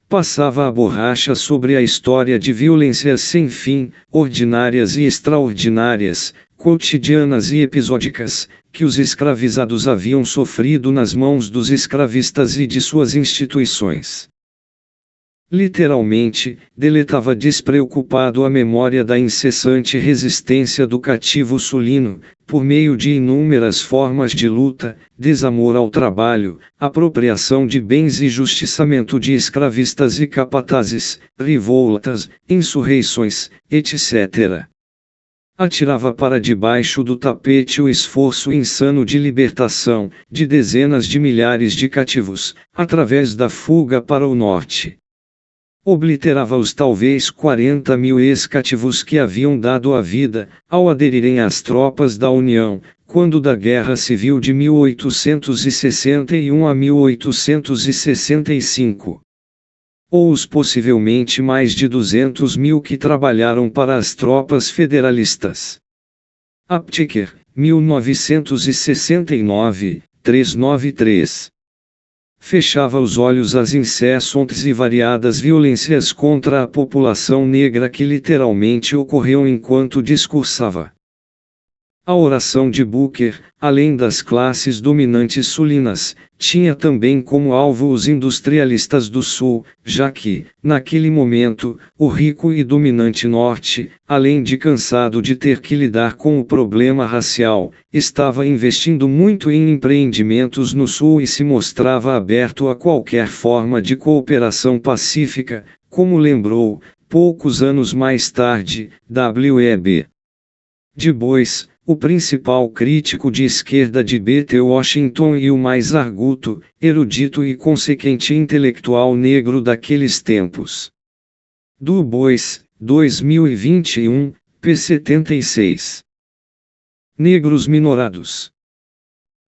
Passava a borracha sobre a história de violências sem fim, ordinárias e extraordinárias, cotidianas e episódicas, que os escravizados haviam sofrido nas mãos dos escravistas e de suas instituições. Literalmente, deletava despreocupado a memória da incessante resistência do cativo sulino, por meio de inúmeras formas de luta, desamor ao trabalho, apropriação de bens e justiçamento de escravistas e capatazes, revoltas, insurreições, etc. Atirava para debaixo do tapete o esforço insano de libertação, de dezenas de milhares de cativos, através da fuga para o norte. Obliterava os talvez 40.000 ex-cativos que haviam dado a vida, ao aderirem às tropas da União, quando da Guerra Civil de 1861 a 1865. Ou os possivelmente mais de 200.000 que trabalharam para as tropas federalistas. Apteker, 1969, 393. Fechava os olhos às incessantes e variadas violências contra a população negra que literalmente ocorriam enquanto discursava. A oração de Booker, além das classes dominantes sulinas, tinha também como alvo os industrialistas do Sul, já que, naquele momento, o rico e dominante Norte, além de cansado de ter que lidar com o problema racial, estava investindo muito em empreendimentos no Sul e se mostrava aberto a qualquer forma de cooperação pacífica, como lembrou, poucos anos mais tarde, W.E.B. Du Bois, o principal crítico de esquerda de B.T. Washington e o mais arguto, erudito e consequente intelectual negro daqueles tempos. Du Bois, 2021, p. 76. Negros minorados.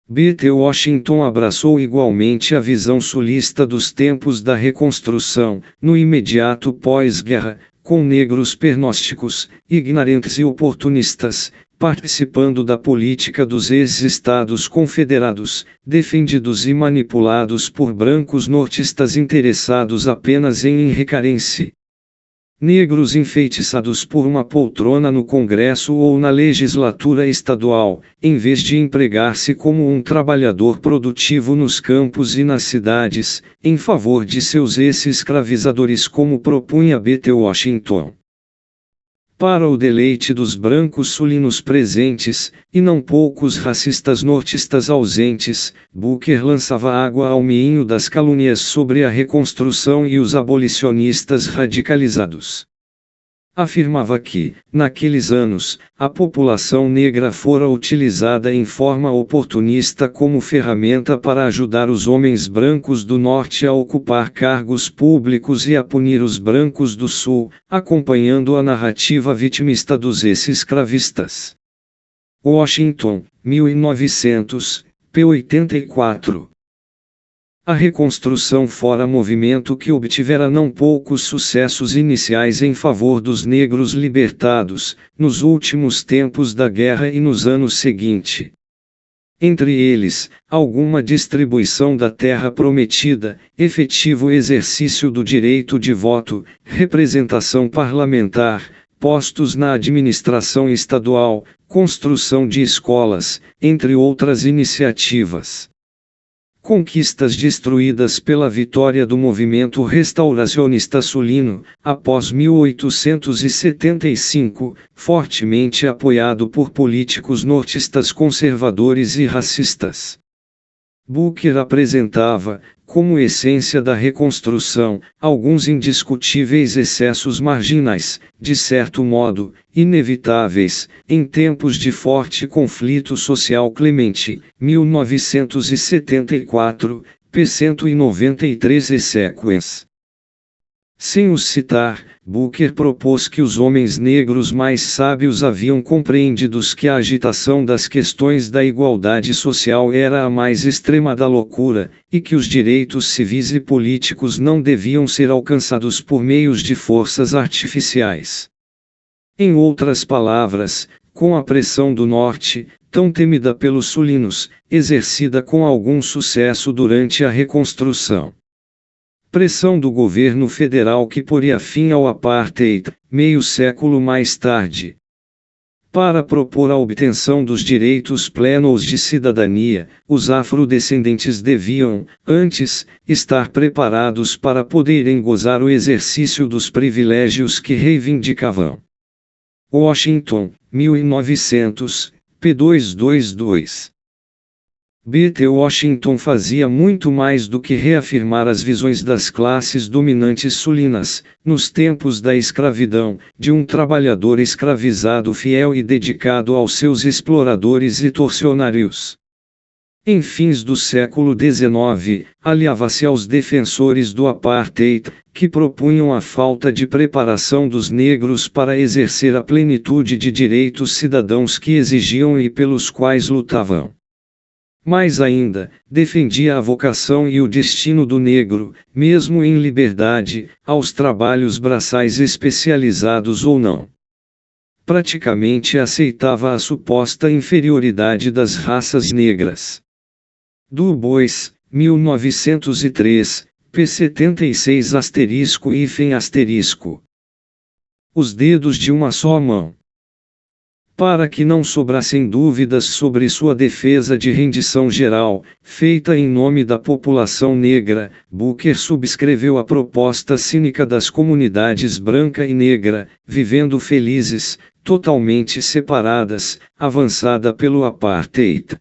B.T. Washington abraçou igualmente a visão sulista dos tempos da reconstrução, no imediato pós-guerra, com negros pernósticos, ignorantes e oportunistas, participando da política dos ex-Estados Confederados, defendidos e manipulados por brancos nortistas interessados apenas em enriquecer-se. Negros enfeitiçados por uma poltrona no Congresso ou na legislatura estadual, em vez de empregar-se como um trabalhador produtivo nos campos e nas cidades, em favor de seus ex-escravizadores como propunha B.T. Washington. Para o deleite dos brancos sulinos presentes, e não poucos racistas nortistas ausentes, Booker lançava água ao moinho das calúnias sobre a reconstrução e os abolicionistas radicalizados. Afirmava que, naqueles anos, a população negra fora utilizada em forma oportunista como ferramenta para ajudar os homens brancos do Norte a ocupar cargos públicos e a punir os brancos do Sul, acompanhando a narrativa vitimista dos ex-escravistas. Washington, 1900, p. 84. A reconstrução fora movimento que obtivera não poucos sucessos iniciais em favor dos negros libertados, nos últimos tempos da guerra e nos anos seguintes. Entre eles, alguma distribuição da terra prometida, efetivo exercício do direito de voto, representação parlamentar, postos na administração estadual, construção de escolas, entre outras iniciativas. Conquistas destruídas pela vitória do movimento restauracionista sulino, após 1875, fortemente apoiado por políticos nortistas conservadores e racistas. Booker apresentava, como essência da reconstrução, alguns indiscutíveis excessos marginais, de certo modo, inevitáveis, em tempos de forte conflito social. Clemente, 1974, p. 193 e sequens. Sem os citar, Booker propôs que os homens negros mais sábios haviam compreendido que a agitação das questões da igualdade social era a mais extrema da loucura, e que os direitos civis e políticos não deviam ser alcançados por meios de forças artificiais. Em outras palavras, com a pressão do Norte, tão temida pelos sulinos, exercida com algum sucesso durante a Reconstrução. Pressão do governo federal que poria fim ao apartheid, meio século mais tarde. Para propor a obtenção dos direitos plenos de cidadania, os afrodescendentes deviam, antes, estar preparados para poderem gozar o exercício dos privilégios que reivindicavam. Washington, 1900, p. 222. B.T. Washington fazia muito mais do que reafirmar as visões das classes dominantes sulinas, nos tempos da escravidão, de um trabalhador escravizado fiel e dedicado aos seus exploradores e torcionários. Em fins do século XIX, aliava-se aos defensores do apartheid, que propunham a falta de preparação dos negros para exercer a plenitude de direitos cidadãos que exigiam e pelos quais lutavam. Mais ainda, defendia a vocação e o destino do negro, mesmo em liberdade, aos trabalhos braçais especializados ou não. Praticamente aceitava a suposta inferioridade das raças negras. Du Bois, 1903, p. 76*-. Os dedos de uma só mão. Para que não sobrassem dúvidas sobre sua defesa de rendição geral, feita em nome da população negra, Booker subscreveu a proposta cínica das comunidades branca e negra, vivendo felizes, totalmente separadas, avançada pelo apartheid.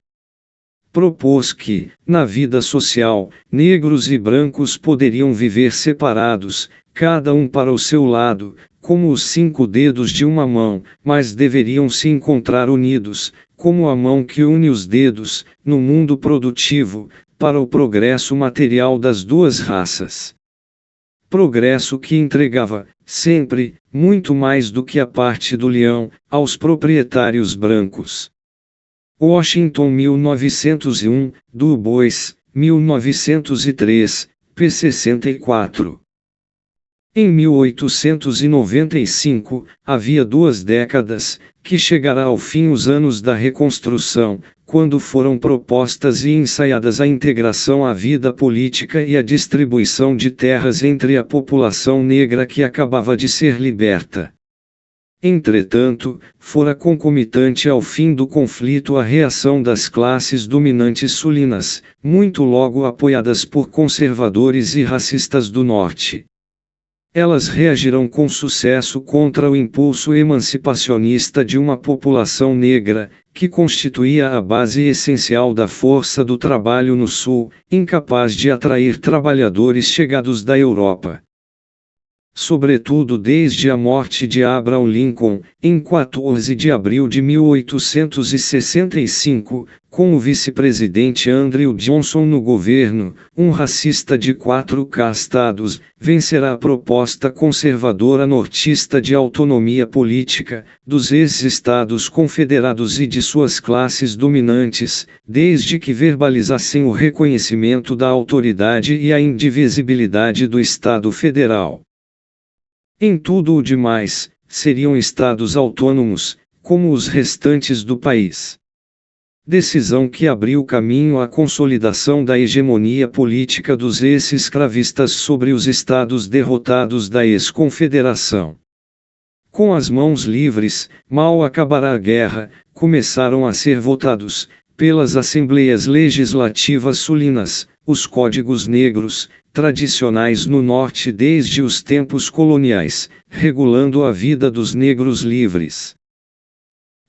Propôs que, na vida social, negros e brancos poderiam viver separados, cada um para o seu lado, como os 5 dedos de uma mão, mas deveriam se encontrar unidos, como a mão que une os dedos, no mundo produtivo, para o progresso material das duas raças. Progresso que entregava, sempre, muito mais do que a parte do leão, aos proprietários brancos. Washington 1901, Du Bois, 1903, p. 64. Em 1895, havia 2 décadas, que chegará ao fim os anos da Reconstrução, quando foram propostas e ensaiadas a integração à vida política e a distribuição de terras entre a população negra que acabava de ser liberta. Entretanto, fora concomitante ao fim do conflito a reação das classes dominantes sulinas, muito logo apoiadas por conservadores e racistas do Norte. Elas reagirão com sucesso contra o impulso emancipacionista de uma população negra, que constituía a base essencial da força do trabalho no Sul, incapaz de atrair trabalhadores chegados da Europa. Sobretudo desde a morte de Abraham Lincoln, em 14 de abril de 1865, com o vice-presidente Andrew Johnson no governo, um racista de 4 estados, vencerá a proposta conservadora nortista de autonomia política, dos ex-estados confederados e de suas classes dominantes, desde que verbalizassem o reconhecimento da autoridade e a indivisibilidade do Estado Federal. Em tudo o demais, seriam estados autônomos, como os restantes do país. Decisão que abriu caminho à consolidação da hegemonia política dos ex-escravistas sobre os estados derrotados da ex-confederação. Com as mãos livres, mal acabará a guerra, começaram a ser votados, pelas assembleias legislativas sulinas, os códigos negros, tradicionais no Norte desde os tempos coloniais, regulando a vida dos negros livres.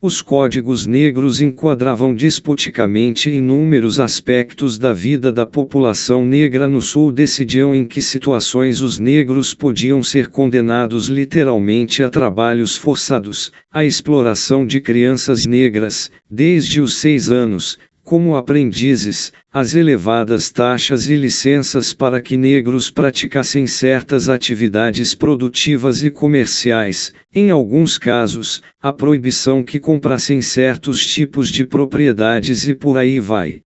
Os códigos negros enquadravam despoticamente inúmeros aspectos da vida da população negra no Sul, decidiam em que situações os negros podiam ser condenados literalmente a trabalhos forçados, à exploração de crianças negras, desde os 6 anos, como aprendizes, as elevadas taxas e licenças para que negros praticassem certas atividades produtivas e comerciais, em alguns casos, a proibição que comprassem certos tipos de propriedades e por aí vai.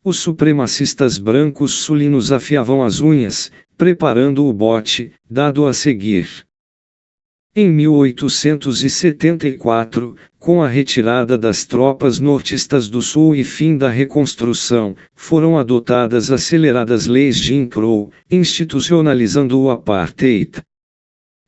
Os supremacistas brancos sulinos afiavam as unhas, preparando o bote, dado a seguir. Em 1874, com a retirada das tropas nortistas do Sul e fim da reconstrução, foram adotadas aceleradas leis Jim Crow, institucionalizando o apartheid.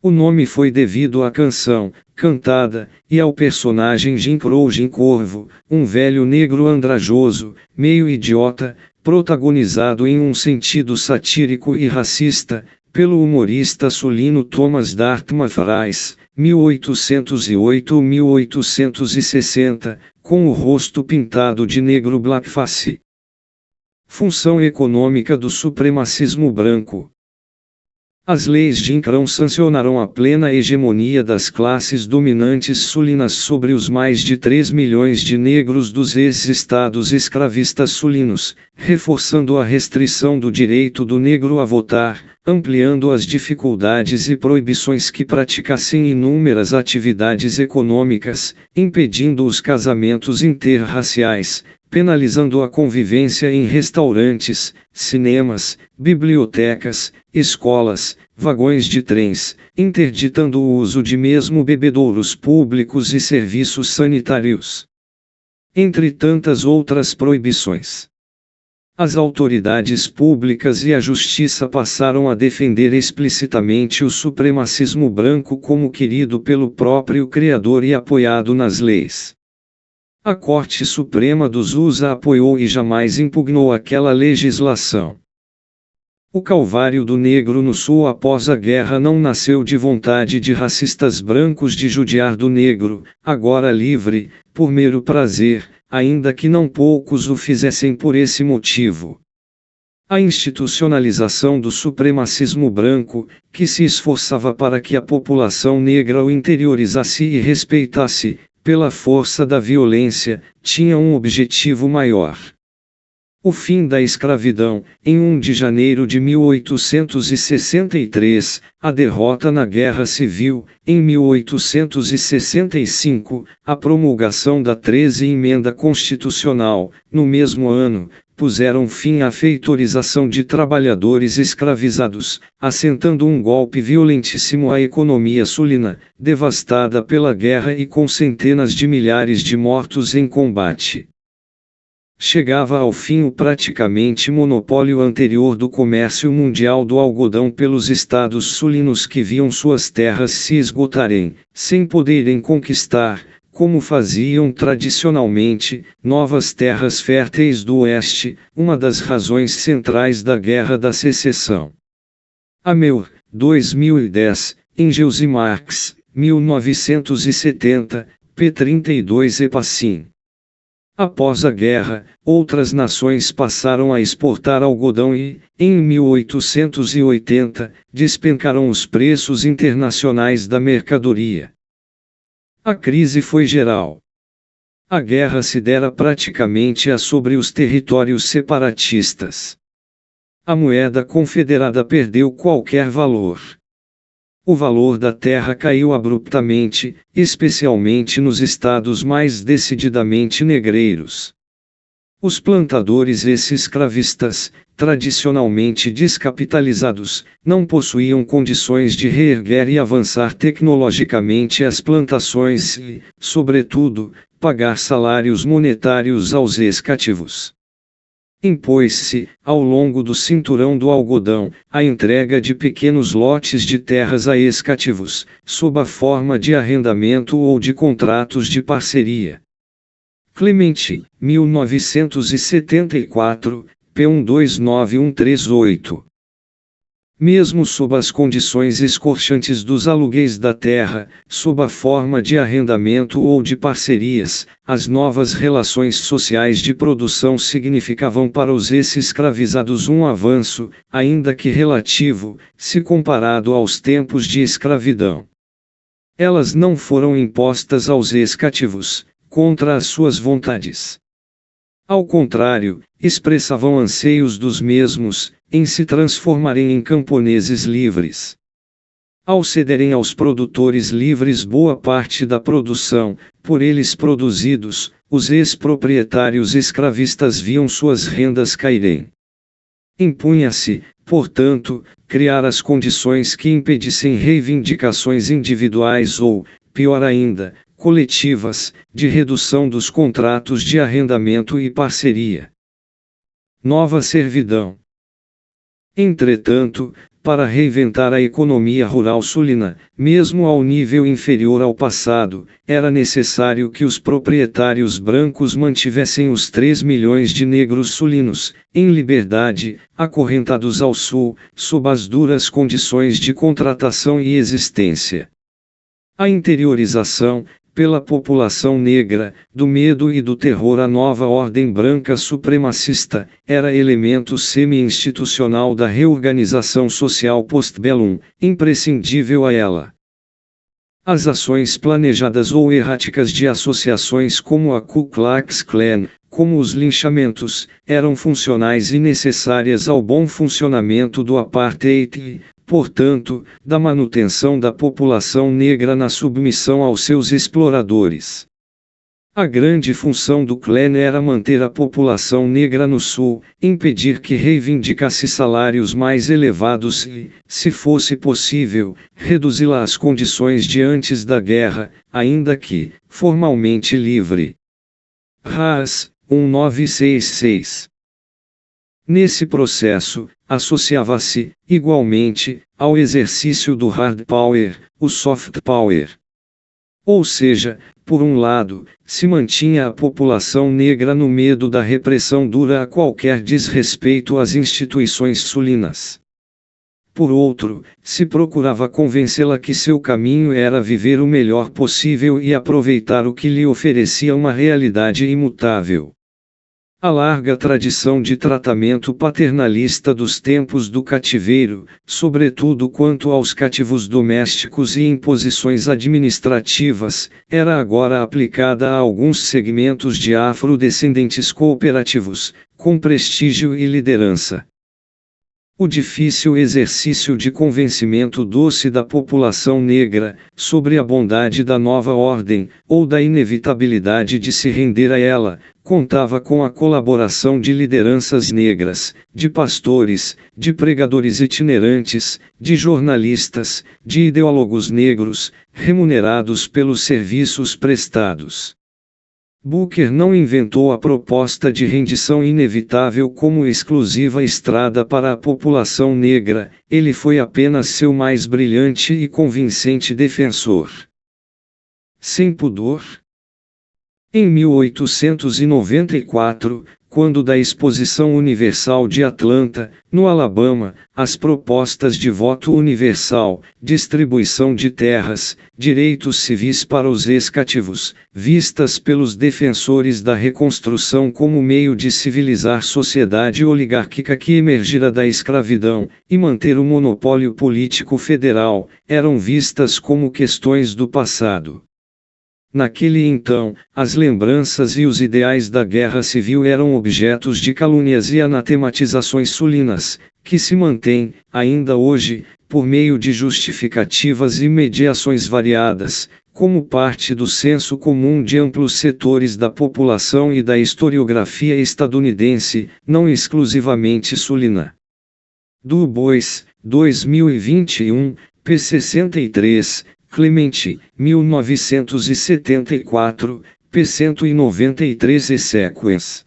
O nome foi devido à canção, cantada, e ao personagem Jim Crow Jim Corvo, um velho negro andrajoso, meio idiota, protagonizado em um sentido satírico e racista, pelo humorista sulino Thomas Dartmouth Rice, 1808-1860, com o rosto pintado de negro blackface. Função econômica do supremacismo branco. As leis Jim Crow sancionaram a plena hegemonia das classes dominantes sulinas sobre os mais de 3 milhões de negros dos ex-estados escravistas sulinos, reforçando a restrição do direito do negro a votar, ampliando as dificuldades e proibições que praticassem inúmeras atividades econômicas, impedindo os casamentos interraciais, penalizando a convivência em restaurantes, cinemas, bibliotecas, escolas, vagões de trens, interditando o uso de mesmo bebedouros públicos e serviços sanitários. Entre tantas outras proibições. As autoridades públicas e a justiça passaram a defender explicitamente o supremacismo branco como querido pelo próprio Criador e apoiado nas leis. A Corte Suprema dos USA apoiou e jamais impugnou aquela legislação. O calvário do negro no Sul após a guerra não nasceu de vontade de racistas brancos de judiar do negro, agora livre, por mero prazer, ainda que não poucos o fizessem por esse motivo. A institucionalização do supremacismo branco, que se esforçava para que a população negra o interiorizasse e respeitasse, pela força da violência, tinha um objetivo maior. O fim da escravidão, em 1 de janeiro de 1863, a derrota na Guerra Civil, em 1865, a promulgação da 13ª Emenda Constitucional, no mesmo ano, puseram fim à feitorização de trabalhadores escravizados, assentando um golpe violentíssimo à economia sulina, devastada pela guerra e com centenas de milhares de mortos em combate. Chegava ao fim o praticamente monopólio anterior do comércio mundial do algodão pelos estados sulinos que viam suas terras se esgotarem, sem poderem conquistar, como faziam tradicionalmente, novas terras férteis do Oeste, uma das razões centrais da Guerra da Secessão. Ameur, 2010, Engels e Marx, 1970, p. 32 e Passim. Após a guerra, outras nações passaram a exportar algodão e, em 1880, despencaram os preços internacionais da mercadoria. A crise foi geral. A guerra se dera praticamente sobre os territórios separatistas. A moeda confederada perdeu qualquer valor. O valor da terra caiu abruptamente, especialmente nos estados mais decididamente negreiros. Os plantadores escravistas, tradicionalmente descapitalizados, não possuíam condições de reerguer e avançar tecnologicamente as plantações e, sobretudo, pagar salários monetários aos ex-cativos. Impôs-se, ao longo do cinturão do algodão, a entrega de pequenos lotes de terras a ex-cativos, sob a forma de arrendamento ou de contratos de parceria. Clemente, 1974, p. 129138. Mesmo sob as condições escorchantes dos aluguéis da terra, sob a forma de arrendamento ou de parcerias, as novas relações sociais de produção significavam para os ex-escravizados um avanço, ainda que relativo, se comparado aos tempos de escravidão. Elas não foram impostas aos ex-cativos, contra as suas vontades. Ao contrário, expressavam anseios dos mesmos, em se transformarem em camponeses livres. Ao cederem aos produtores livres boa parte da produção, por eles produzidos, os ex-proprietários escravistas viam suas rendas caírem. Impunha-se, portanto, criar as condições que impedissem reivindicações individuais ou, pior ainda, coletivas, de redução dos contratos de arrendamento e parceria. Nova servidão. Entretanto, para reinventar a economia rural sulina, mesmo ao nível inferior ao passado, era necessário que os proprietários brancos mantivessem os 3 milhões de negros sulinos, em liberdade, acorrentados ao sul, sob as duras condições de contratação e existência. A interiorização, pela população negra, do medo e do terror à nova ordem branca supremacista, era elemento semi-institucional da reorganização social post-bellum, imprescindível a ela. As ações planejadas ou erráticas de associações como a Ku Klux Klan, como os linchamentos, eram funcionais e necessárias ao bom funcionamento do apartheid e, portanto, da manutenção da população negra na submissão aos seus exploradores. A grande função do Klan era manter a população negra no sul, impedir que reivindicasse salários mais elevados e, se fosse possível, reduzi-la às condições de antes da guerra, ainda que, formalmente livre. Haas, 1966. Nesse processo, associava-se, igualmente, ao exercício do hard power, o soft power. Ou seja, por um lado, se mantinha a população negra no medo da repressão dura a qualquer desrespeito às instituições sulinas. Por outro, se procurava convencê-la que seu caminho era viver o melhor possível e aproveitar o que lhe oferecia uma realidade imutável. A larga tradição de tratamento paternalista dos tempos do cativeiro, sobretudo quanto aos cativos domésticos e imposições administrativas, era agora aplicada a alguns segmentos de afrodescendentes cooperativos, com prestígio e liderança. O difícil exercício de convencimento doce da população negra, sobre a bondade da nova ordem, ou da inevitabilidade de se render a ela, contava com a colaboração de lideranças negras, de pastores, de pregadores itinerantes, de jornalistas, de ideólogos negros, remunerados pelos serviços prestados. Booker não inventou a proposta de rendição inevitável como exclusiva estrada para a população negra, ele foi apenas seu mais brilhante e convincente defensor. Sem pudor. Em 1894, quando da Exposição Universal de Atlanta, no Alabama, as propostas de voto universal, distribuição de terras, direitos civis para os ex-cativos, vistas pelos defensores da reconstrução como meio de civilizar sociedade oligárquica que emergira da escravidão, e manter o monopólio político federal, eram vistas como questões do passado. Naquele então, as lembranças e os ideais da guerra civil eram objetos de calúnias e anatematizações sulinas, que se mantêm, ainda hoje, por meio de justificativas e mediações variadas, como parte do senso comum de amplos setores da população e da historiografia estadunidense, não exclusivamente sulina. Du Bois, 2021, p. 63, Clemente, 1974, p. 193 e sequens.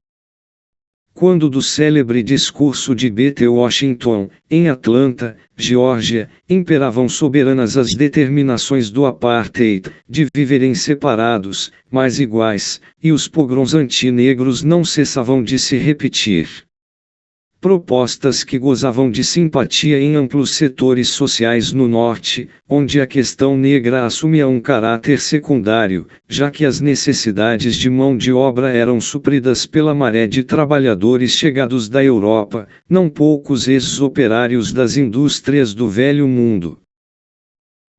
Quando do célebre discurso de B.T. Washington, em Atlanta, Geórgia, imperavam soberanas as determinações do apartheid, de viverem separados, mas iguais, e os pogroms anti-negros não cessavam de se repetir. Propostas que gozavam de simpatia em amplos setores sociais no norte, onde a questão negra assumia um caráter secundário, já que as necessidades de mão de obra eram supridas pela maré de trabalhadores chegados da Europa, não poucos ex-operários das indústrias do Velho Mundo.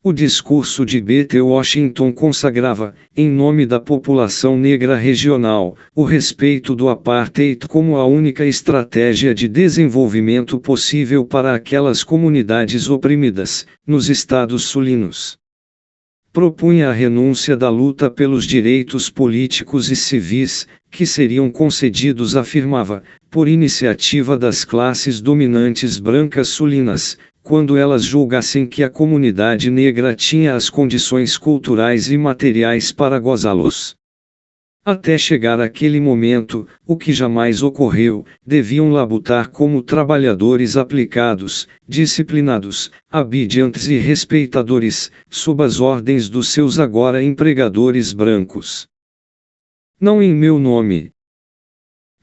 O discurso de B.T. Washington consagrava, em nome da população negra regional, o respeito do apartheid como a única estratégia de desenvolvimento possível para aquelas comunidades oprimidas, nos estados sulinos. Propunha a renúncia da luta pelos direitos políticos e civis, que seriam concedidos, afirmava, por iniciativa das classes dominantes brancas sulinas, quando elas julgassem que a comunidade negra tinha as condições culturais e materiais para gozá-los. Até chegar aquele momento, o que jamais ocorreu, deviam labutar como trabalhadores aplicados, disciplinados, obedientes e respeitadores, sob as ordens dos seus agora empregadores brancos. Não em meu nome.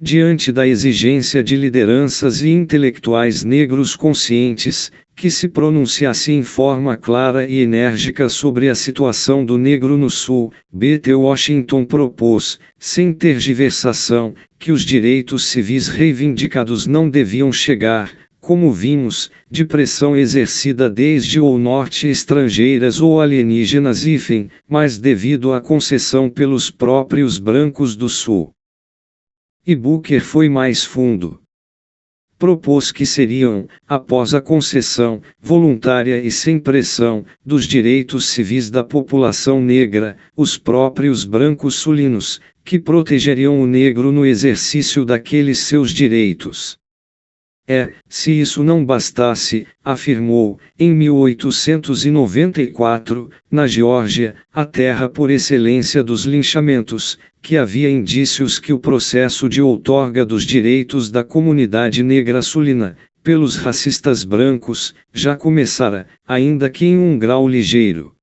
Diante da exigência de lideranças e intelectuais negros conscientes, que se pronunciasse em forma clara e enérgica sobre a situação do negro no Sul, B.T. Washington propôs, sem tergiversação, que os direitos civis reivindicados não deviam chegar, como vimos, de pressão exercida desde o norte estrangeiras ou alienígenas mas devido à concessão pelos próprios brancos do Sul. E Booker foi mais fundo. Propôs que seriam, após a concessão, voluntária e sem pressão, dos direitos civis da população negra, os próprios brancos sulinos, que protegeriam o negro no exercício daqueles seus direitos. Se isso não bastasse, afirmou, em 1894, na Geórgia, a terra por excelência dos linchamentos, que havia indícios que o processo de outorga dos direitos da comunidade negra sulina, pelos racistas brancos, já começara, ainda que em um grau ligeiro.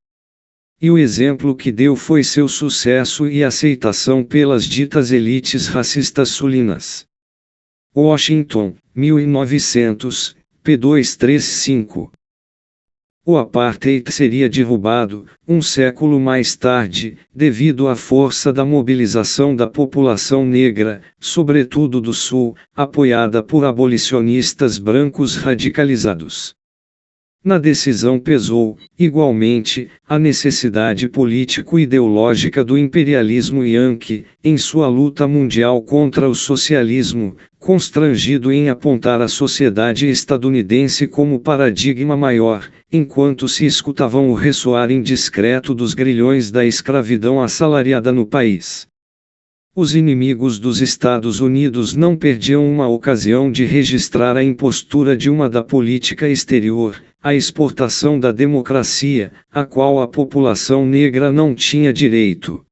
E o exemplo que deu foi seu sucesso e aceitação pelas ditas elites racistas sulinas. Washington, 1900, p. 235. O apartheid seria derrubado, um século mais tarde, devido à força da mobilização da população negra, sobretudo do Sul, apoiada por abolicionistas brancos radicalizados. Na decisão pesou, igualmente, a necessidade político-ideológica do imperialismo Yankee, em sua luta mundial contra o socialismo, constrangido em apontar a sociedade estadunidense como paradigma maior, enquanto se escutavam o ressoar indiscreto dos grilhões da escravidão assalariada no país. Os inimigos dos Estados Unidos não perdiam uma ocasião de registrar a impostura de uma da política exterior, a exportação da democracia, a qual a população negra não tinha direito.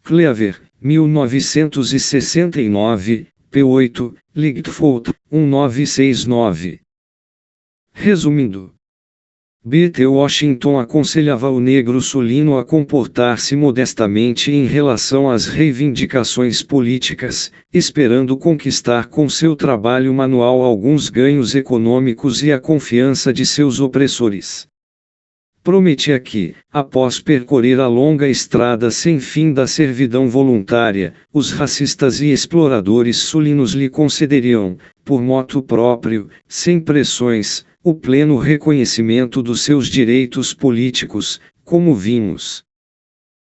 Cleaver, 1969, p. 8, Lightfoot, 1969. Resumindo, B.T. Washington aconselhava o negro sulino a comportar-se modestamente em relação às reivindicações políticas, esperando conquistar com seu trabalho manual alguns ganhos econômicos e a confiança de seus opressores. Prometia que, após percorrer a longa estrada sem fim da servidão voluntária, os racistas e exploradores sulinos lhe concederiam, por moto próprio, sem pressões, o pleno reconhecimento dos seus direitos políticos, como vimos.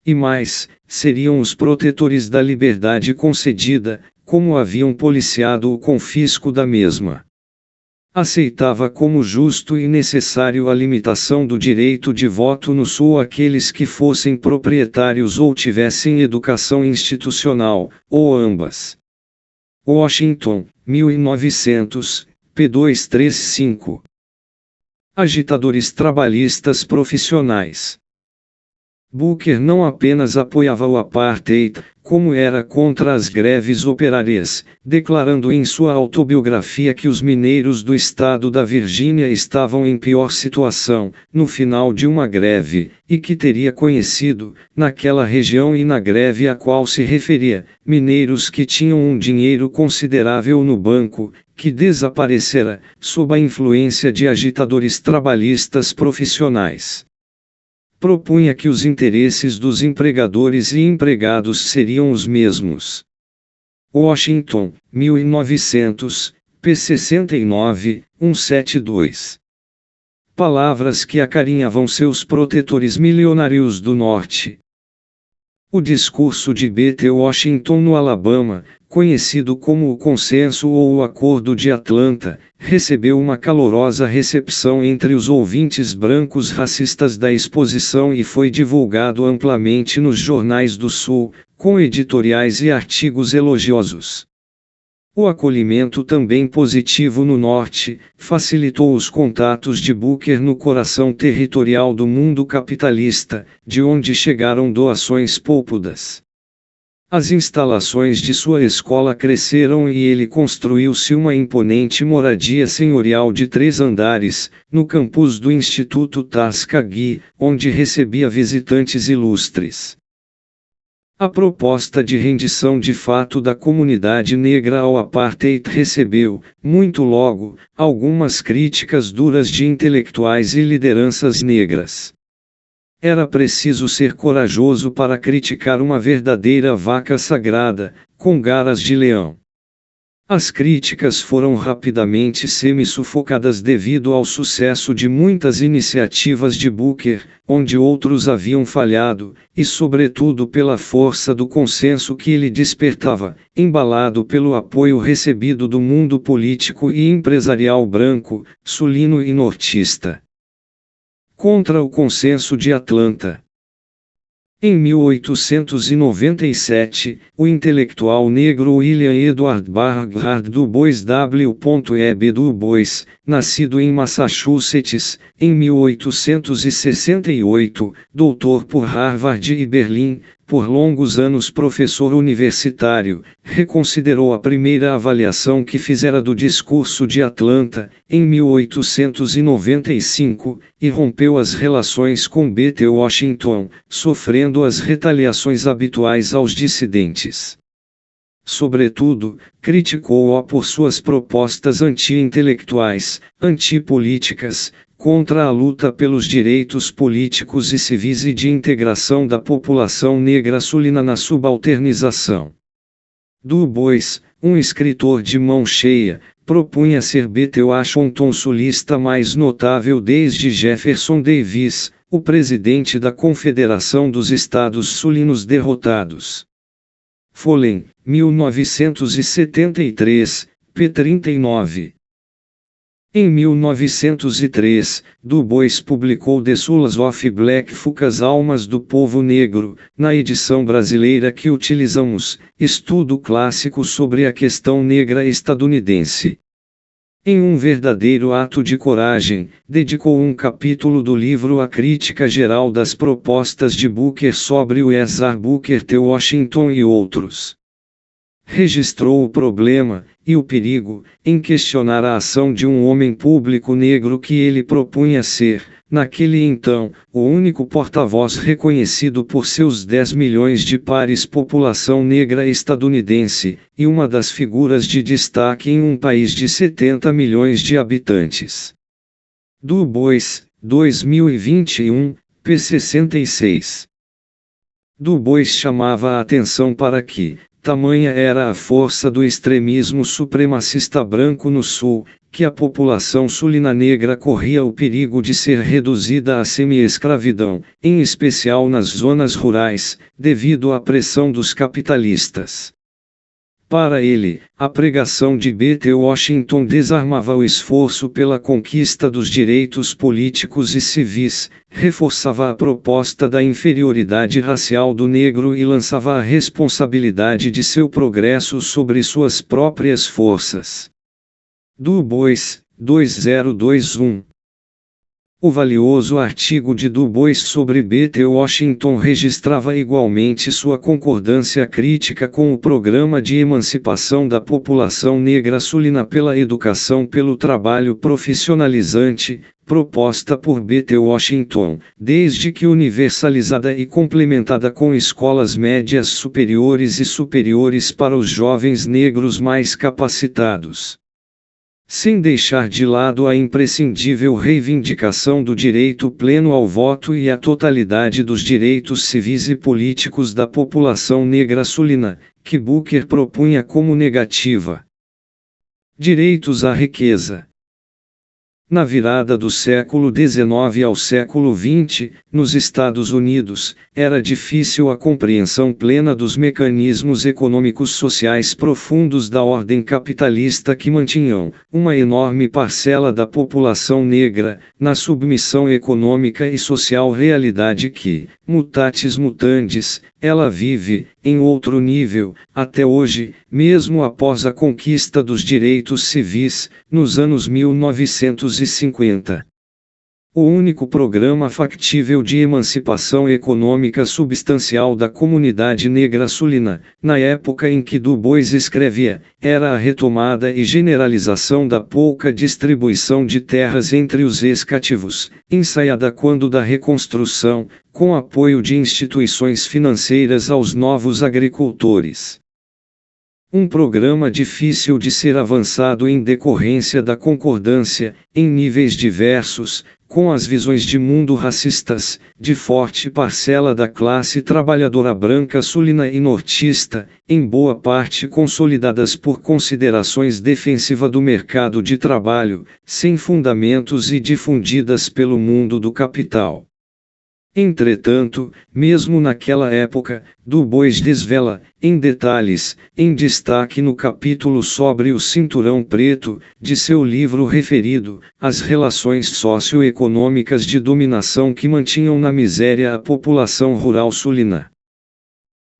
E mais, seriam os protetores da liberdade concedida, como haviam policiado o confisco da mesma. Aceitava como justo e necessário a limitação do direito de voto no Sul àqueles que fossem proprietários ou tivessem educação institucional, ou ambas. Washington, 1900, p. 235. Agitadores trabalhistas profissionais. Booker não apenas apoiava o apartheid, como era contra as greves operárias, declarando em sua autobiografia que os mineiros do estado da Virgínia estavam em pior situação, no final de uma greve, e que teria conhecido, naquela região e na greve a qual se referia, mineiros que tinham um dinheiro considerável no banco, que desaparecera, sob a influência de agitadores trabalhistas profissionais. Propunha que os interesses dos empregadores e empregados seriam os mesmos. Washington, 1900, p. 69, 172. palavras que acarinhavam seus protetores milionários do Norte. O discurso de B.T. Washington no Alabama, conhecido como o Consenso ou o Acordo de Atlanta, recebeu uma calorosa recepção entre os ouvintes brancos racistas da exposição e foi divulgado amplamente nos jornais do Sul, com editoriais e artigos elogiosos. O acolhimento também positivo no Norte, facilitou os contatos de Booker no coração territorial do mundo capitalista, de onde chegaram doações púlpidas. As instalações de sua escola cresceram e ele construiu-se uma imponente moradia senhorial de 3 andares, no campus do Instituto Tuskegee, onde recebia visitantes ilustres. A proposta de rendição de fato da comunidade negra ao apartheid recebeu, muito logo, algumas críticas duras de intelectuais e lideranças negras. Era preciso ser corajoso para criticar uma verdadeira vaca sagrada, com garras de leão. As críticas foram rapidamente semi-sufocadas devido ao sucesso de muitas iniciativas de Booker, onde outros haviam falhado, e sobretudo pela força do consenso que ele despertava, embalado pelo apoio recebido do mundo político e empresarial branco, sulino e nortista. Contra o Consenso de Atlanta. Em 1897, o intelectual negro William Edward Barnard Du Bois W.E.B. Du Bois, nascido em Massachusetts, em 1868, doutor por Harvard e Berlim, por longos anos professor universitário, reconsiderou a primeira avaliação que fizera do discurso de Atlanta, em 1895, e rompeu as relações com B.T. Washington, sofrendo as retaliações habituais aos dissidentes. Sobretudo, criticou-o por suas propostas anti-intelectuais, antipolíticas, contra a luta pelos direitos políticos e civis e de integração da população negra sulina na subalternização. Du Bois, um escritor de mão cheia, propunha ser B.T. Washington sulista mais notável desde Jefferson Davis, o presidente da Confederação dos Estados Sulinos Derrotados. Follen, 1973, p. 39. Em 1903, Du Bois publicou The Souls of Black Folk, As Almas do Povo Negro, na edição brasileira que utilizamos, estudo clássico sobre a questão negra estadunidense. Em um verdadeiro ato de coragem, dedicou um capítulo do livro à crítica geral das propostas de Booker sobre o Ezra Booker T. Washington e outros. Registrou o problema, e o perigo, em questionar a ação de um homem público negro que ele propunha ser, naquele então, o único porta-voz reconhecido por seus 10 milhões de pares população negra estadunidense, e uma das figuras de destaque em um país de 70 milhões de habitantes. Du Bois, 2021, p. 66. Du Bois chamava a atenção para que, tamanha era a força do extremismo supremacista branco no Sul, que a população sulina negra corria o perigo de ser reduzida à semi-escravidão, em especial nas zonas rurais, devido à pressão dos capitalistas. Para ele, a pregação de B.T. Washington desarmava o esforço pela conquista dos direitos políticos e civis, reforçava a proposta da inferioridade racial do negro e lançava a responsabilidade de seu progresso sobre suas próprias forças. Du Bois, 2021. O valioso artigo de Du Bois sobre B.T. Washington registrava igualmente sua concordância crítica com o programa de emancipação da população negra sulina pela educação pelo trabalho profissionalizante, proposta por B.T. Washington, desde que universalizada e complementada com escolas médias superiores e superiores para os jovens negros mais capacitados. Sem deixar de lado a imprescindível reivindicação do direito pleno ao voto e a totalidade dos direitos civis e políticos da população negra sulina, que Booker propunha como negativa. Direitos à riqueza. Na virada do século XIX ao século XX, nos Estados Unidos, era difícil a compreensão plena dos mecanismos econômicos sociais profundos da ordem capitalista que mantinham uma enorme parcela da população negra na submissão econômica e social, realidade que, mutatis mutandis, ela vive, em outro nível, até hoje, mesmo após a conquista dos direitos civis, nos anos 1950. O único programa factível de emancipação econômica substancial da comunidade negra sulina, na época em que Du Bois escrevia, era a retomada e generalização da pouca distribuição de terras entre os ex-cativos, ensaiada quando da reconstrução, com apoio de instituições financeiras aos novos agricultores. Um programa difícil de ser avançado em decorrência da concordância, em níveis diversos, com as visões de mundo racistas, de forte parcela da classe trabalhadora branca sulina e nortista, em boa parte consolidadas por considerações defensivas do mercado de trabalho, sem fundamentos e difundidas pelo mundo do capital. Entretanto, mesmo naquela época, Du Bois desvela, em detalhes, em destaque no capítulo sobre o cinturão preto, de seu livro referido, as relações socioeconômicas de dominação que mantinham na miséria a população rural sulina.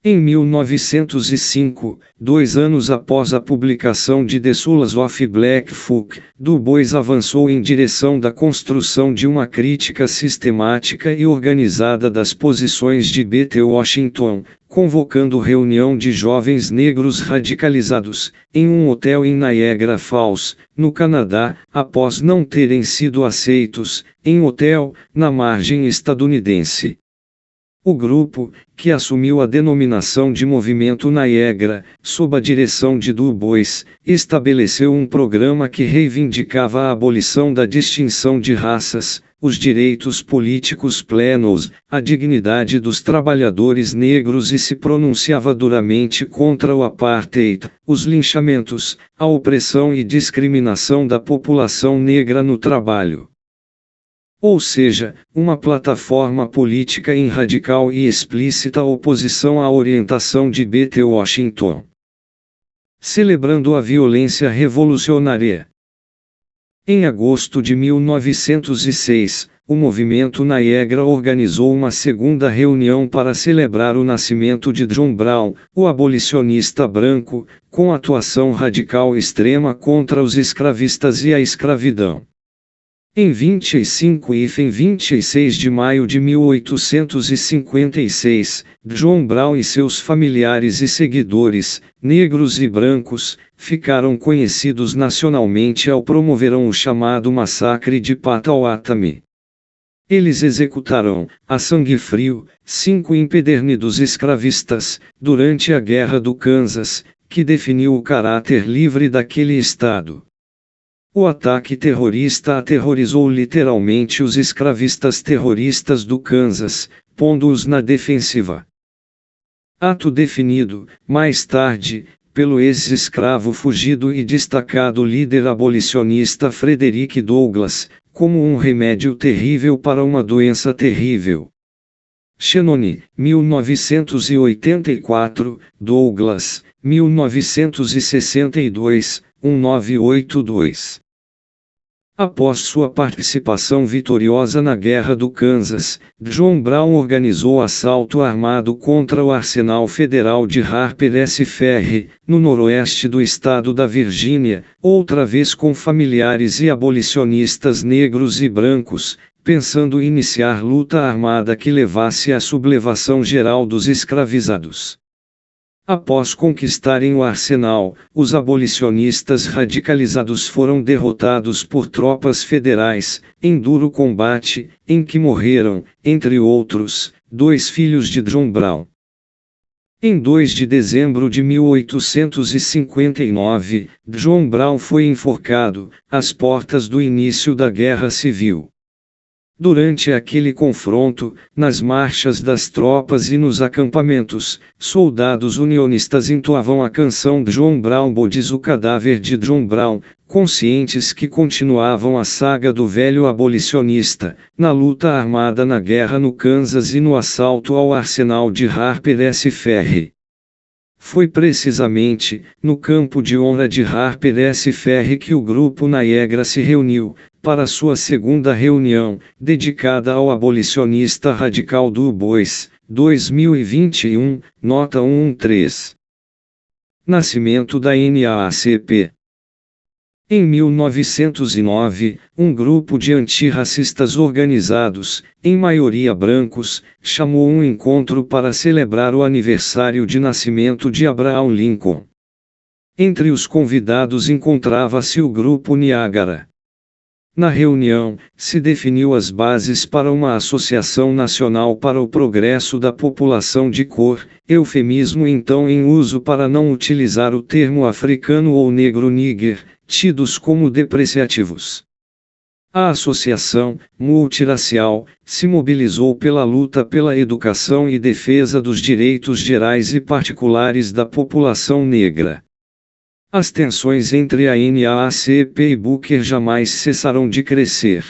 Em 1905, 2 anos após a publicação de The Souls of Black Folk, Du Bois avançou em direção da construção de uma crítica sistemática e organizada das posições de B.T. Washington, convocando reunião de jovens negros radicalizados, em um hotel em Niagara Falls, no Canadá, após não terem sido aceitos, em hotel, na margem estadunidense. O grupo, que assumiu a denominação de Movimento Niagara, sob a direção de Du Bois, estabeleceu um programa que reivindicava a abolição da distinção de raças, os direitos políticos plenos, a dignidade dos trabalhadores negros e se pronunciava duramente contra o apartheid, os linchamentos, a opressão e discriminação da população negra no trabalho. Ou seja, uma plataforma política em radical e explícita oposição à orientação de B.T. Washington. Celebrando a violência revolucionária. Em agosto de 1906, o Movimento Niagara organizou uma segunda reunião para celebrar o nascimento de John Brown, o abolicionista branco, com atuação radical extrema contra os escravistas e a escravidão. Em 25 e 26 de maio de 1856, John Brown e seus familiares e seguidores, negros e brancos, ficaram conhecidos nacionalmente ao promoveram o chamado Massacre de Potawatomi. Eles executaram, a sangue frio, 5 empedernidos escravistas, durante a Guerra do Kansas, que definiu o caráter livre daquele estado. O ataque terrorista aterrorizou literalmente os escravistas terroristas do Kansas, pondo-os na defensiva. Ato definido, mais tarde, pelo ex-escravo fugido e destacado líder abolicionista Frederick Douglass, como um remédio terrível para uma doença terrível. Chenoni, 1984, Douglass, 1962, 1982. Após sua participação vitoriosa na Guerra do Kansas, John Brown organizou assalto armado contra o Arsenal Federal de Harper S. Ferry, no noroeste do estado da Virgínia, outra vez com familiares e abolicionistas negros e brancos, pensando iniciar luta armada que levasse à sublevação geral dos escravizados. Após conquistarem o arsenal, os abolicionistas radicalizados foram derrotados por tropas federais, em duro combate, em que morreram, entre outros, 2 filhos de John Brown. Em 2 de dezembro de 1859, John Brown foi enforcado, às portas do início da Guerra Civil. Durante aquele confronto, nas marchas das tropas e nos acampamentos, soldados unionistas entoavam a canção John Brown Bodies, o cadáver de John Brown, conscientes que continuavam a saga do velho abolicionista, na luta armada na guerra no Kansas e no assalto ao arsenal de Harper S. Ferry. Foi precisamente no campo de honra de Harper S. Ferry que o grupo Niagara se reuniu, para sua segunda reunião, dedicada ao abolicionista radical Du Bois, 2021, nota 113. Nascimento da NAACP. Em 1909, um grupo de antirracistas organizados, em maioria brancos, chamou um encontro para celebrar o aniversário de nascimento de Abraham Lincoln. Entre os convidados encontrava-se o grupo Niagara. Na reunião, se definiu as bases para uma Associação Nacional para o Progresso da População de Cor, eufemismo então em uso para não utilizar o termo africano ou negro nigger, tidos como depreciativos. A associação, multirracial, se mobilizou pela luta pela educação e defesa dos direitos gerais e particulares da população negra. As tensões entre a NAACP e Booker jamais cessarão de crescer.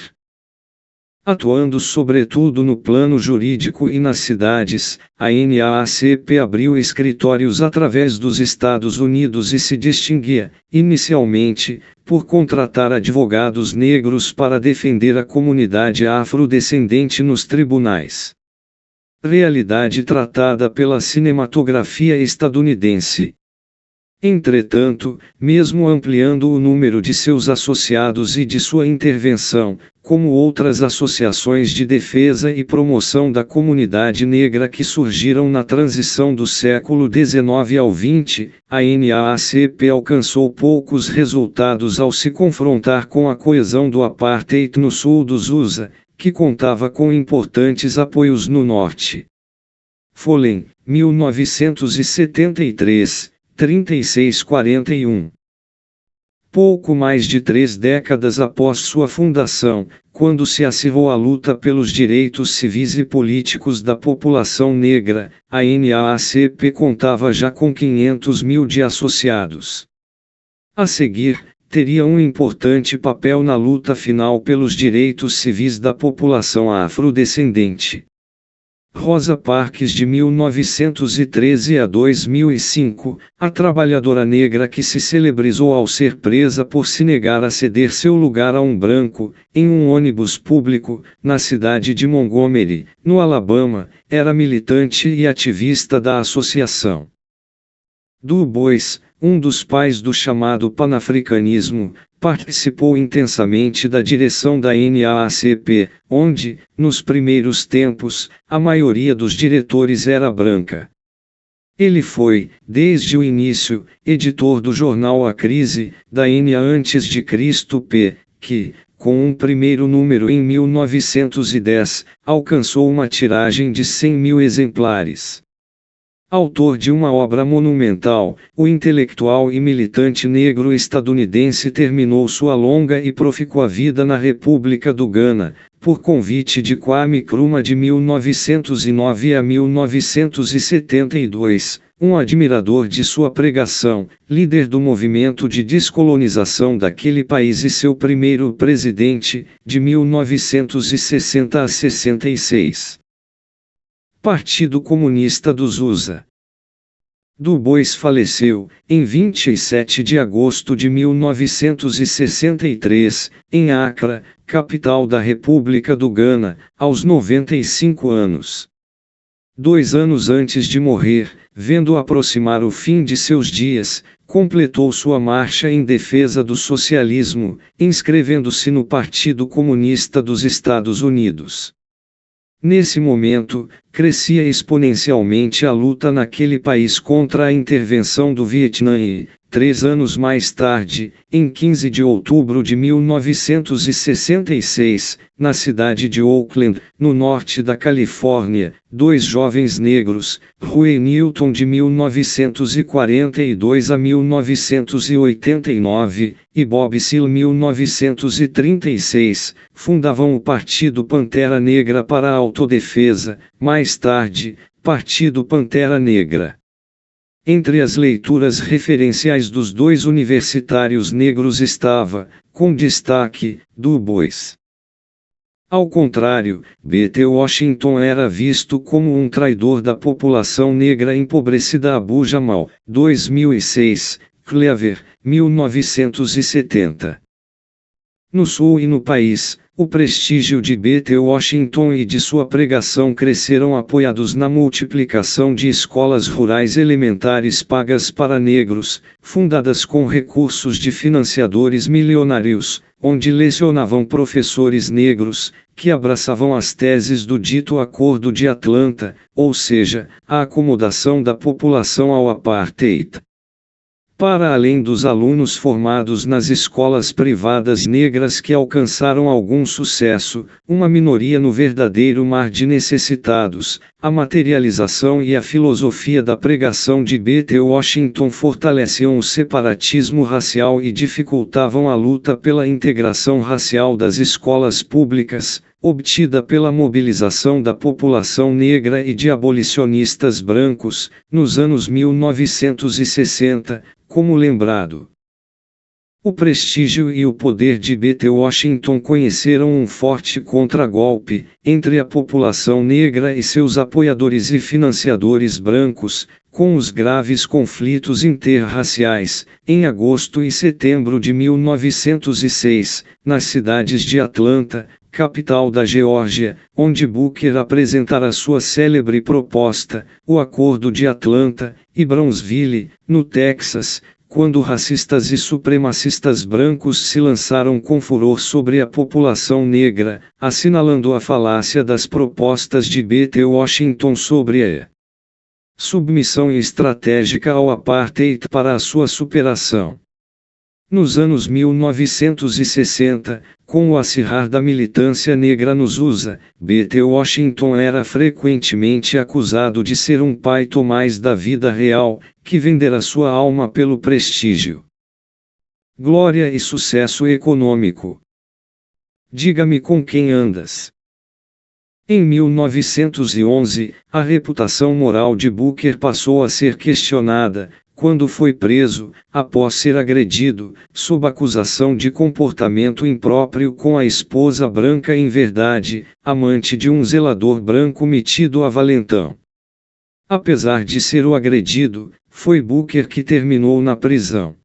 Atuando sobretudo no plano jurídico e nas cidades, a NAACP abriu escritórios através dos Estados Unidos e se distinguia, inicialmente, por contratar advogados negros para defender a comunidade afrodescendente nos tribunais. Realidade tratada pela cinematografia estadunidense. Entretanto, mesmo ampliando o número de seus associados e de sua intervenção, como outras associações de defesa e promoção da comunidade negra que surgiram na transição do século XIX ao XX, a NAACP alcançou poucos resultados ao se confrontar com a coesão do apartheid no sul dos USA, que contava com importantes apoios no norte. Follen, 1973. 3641. Pouco mais de 3 décadas após sua fundação, quando se acirrou a luta pelos direitos civis e políticos da população negra, a NAACP contava já com 500 mil de associados. A seguir, teria um importante papel na luta final pelos direitos civis da população afrodescendente. Rosa Parks de 1913 a 2005, a trabalhadora negra que se celebrizou ao ser presa por se negar a ceder seu lugar a um branco, em um ônibus público, na cidade de Montgomery, no Alabama, era militante e ativista da associação. Du Bois, um dos pais do chamado panafricanismo, participou intensamente da direção da NAACP, onde, nos primeiros tempos, a maioria dos diretores era branca. Ele foi, desde o início, editor do jornal A Crise, da NA antes de Cristo P, que, com um primeiro número em 1910, alcançou uma tiragem de 100 mil exemplares. Autor de uma obra monumental, o intelectual e militante negro estadunidense terminou sua longa e profícua vida na República do Ghana, por convite de Kwame Nkrumah de 1909 a 1972, um admirador de sua pregação, líder do movimento de descolonização daquele país e seu primeiro presidente, de 1960 a 66. Partido Comunista dos USA. Du Bois faleceu, em 27 de agosto de 1963, em Accra, capital da República do Ghana, aos 95 anos. 2 anos antes de morrer, vendo aproximar o fim de seus dias, completou sua marcha em defesa do socialismo, inscrevendo-se no Partido Comunista dos Estados Unidos. Nesse momento, crescia exponencialmente a luta naquele país contra a intervenção do Vietnã e, 3 anos mais tarde, em 15 de outubro de 1966, na cidade de Oakland, no norte da Califórnia, 2 jovens negros, Huey Newton de 1942 a 1989, e Bob Seale 1936, fundavam o Partido Pantera Negra para a Autodefesa, mais tarde, Partido Pantera Negra. Entre as leituras referenciais dos 2 universitários negros estava, com destaque, Du Bois. Ao contrário, B.T. Washington era visto como um traidor da população negra empobrecida. Abu Jamal, 2006, Cleaver, 1970. No Sul e no país, o prestígio de B.T. Washington e de sua pregação cresceram apoiados na multiplicação de escolas rurais elementares pagas para negros, fundadas com recursos de financiadores milionários, onde lecionavam professores negros, que abraçavam as teses do dito Acordo de Atlanta, ou seja, a acomodação da população ao apartheid. Para além dos alunos formados nas escolas privadas negras que alcançaram algum sucesso, uma minoria no verdadeiro mar de necessitados, a materialização e a filosofia da pregação de B.T. Washington fortaleciam o separatismo racial e dificultavam a luta pela integração racial das escolas públicas, obtida pela mobilização da população negra e de abolicionistas brancos, nos anos 1960, como lembrado. O prestígio e o poder de B.T. Washington conheceram um forte contragolpe, entre a população negra e seus apoiadores e financiadores brancos, com os graves conflitos interraciais, em agosto e setembro de 1906, nas cidades de Atlanta, capital da Geórgia, onde Booker apresentara sua célebre proposta, o Acordo de Atlanta, e Brownsville, no Texas, quando racistas e supremacistas brancos se lançaram com furor sobre a população negra, assinalando a falácia das propostas de B.T. Washington sobre a submissão estratégica ao apartheid para a sua superação. Nos anos 1960, com o acirrar da militância negra nos USA, B.T. Washington era frequentemente acusado de ser um pai Tomás da vida real, que vendera sua alma pelo prestígio, glória e sucesso econômico. Diga-me com quem andas. Em 1911, a reputação moral de Booker passou a ser questionada, quando foi preso, após ser agredido, sob acusação de comportamento impróprio com a esposa branca em verdade, amante de um zelador branco metido a valentão. Apesar de ser o agredido, foi Booker que terminou na prisão.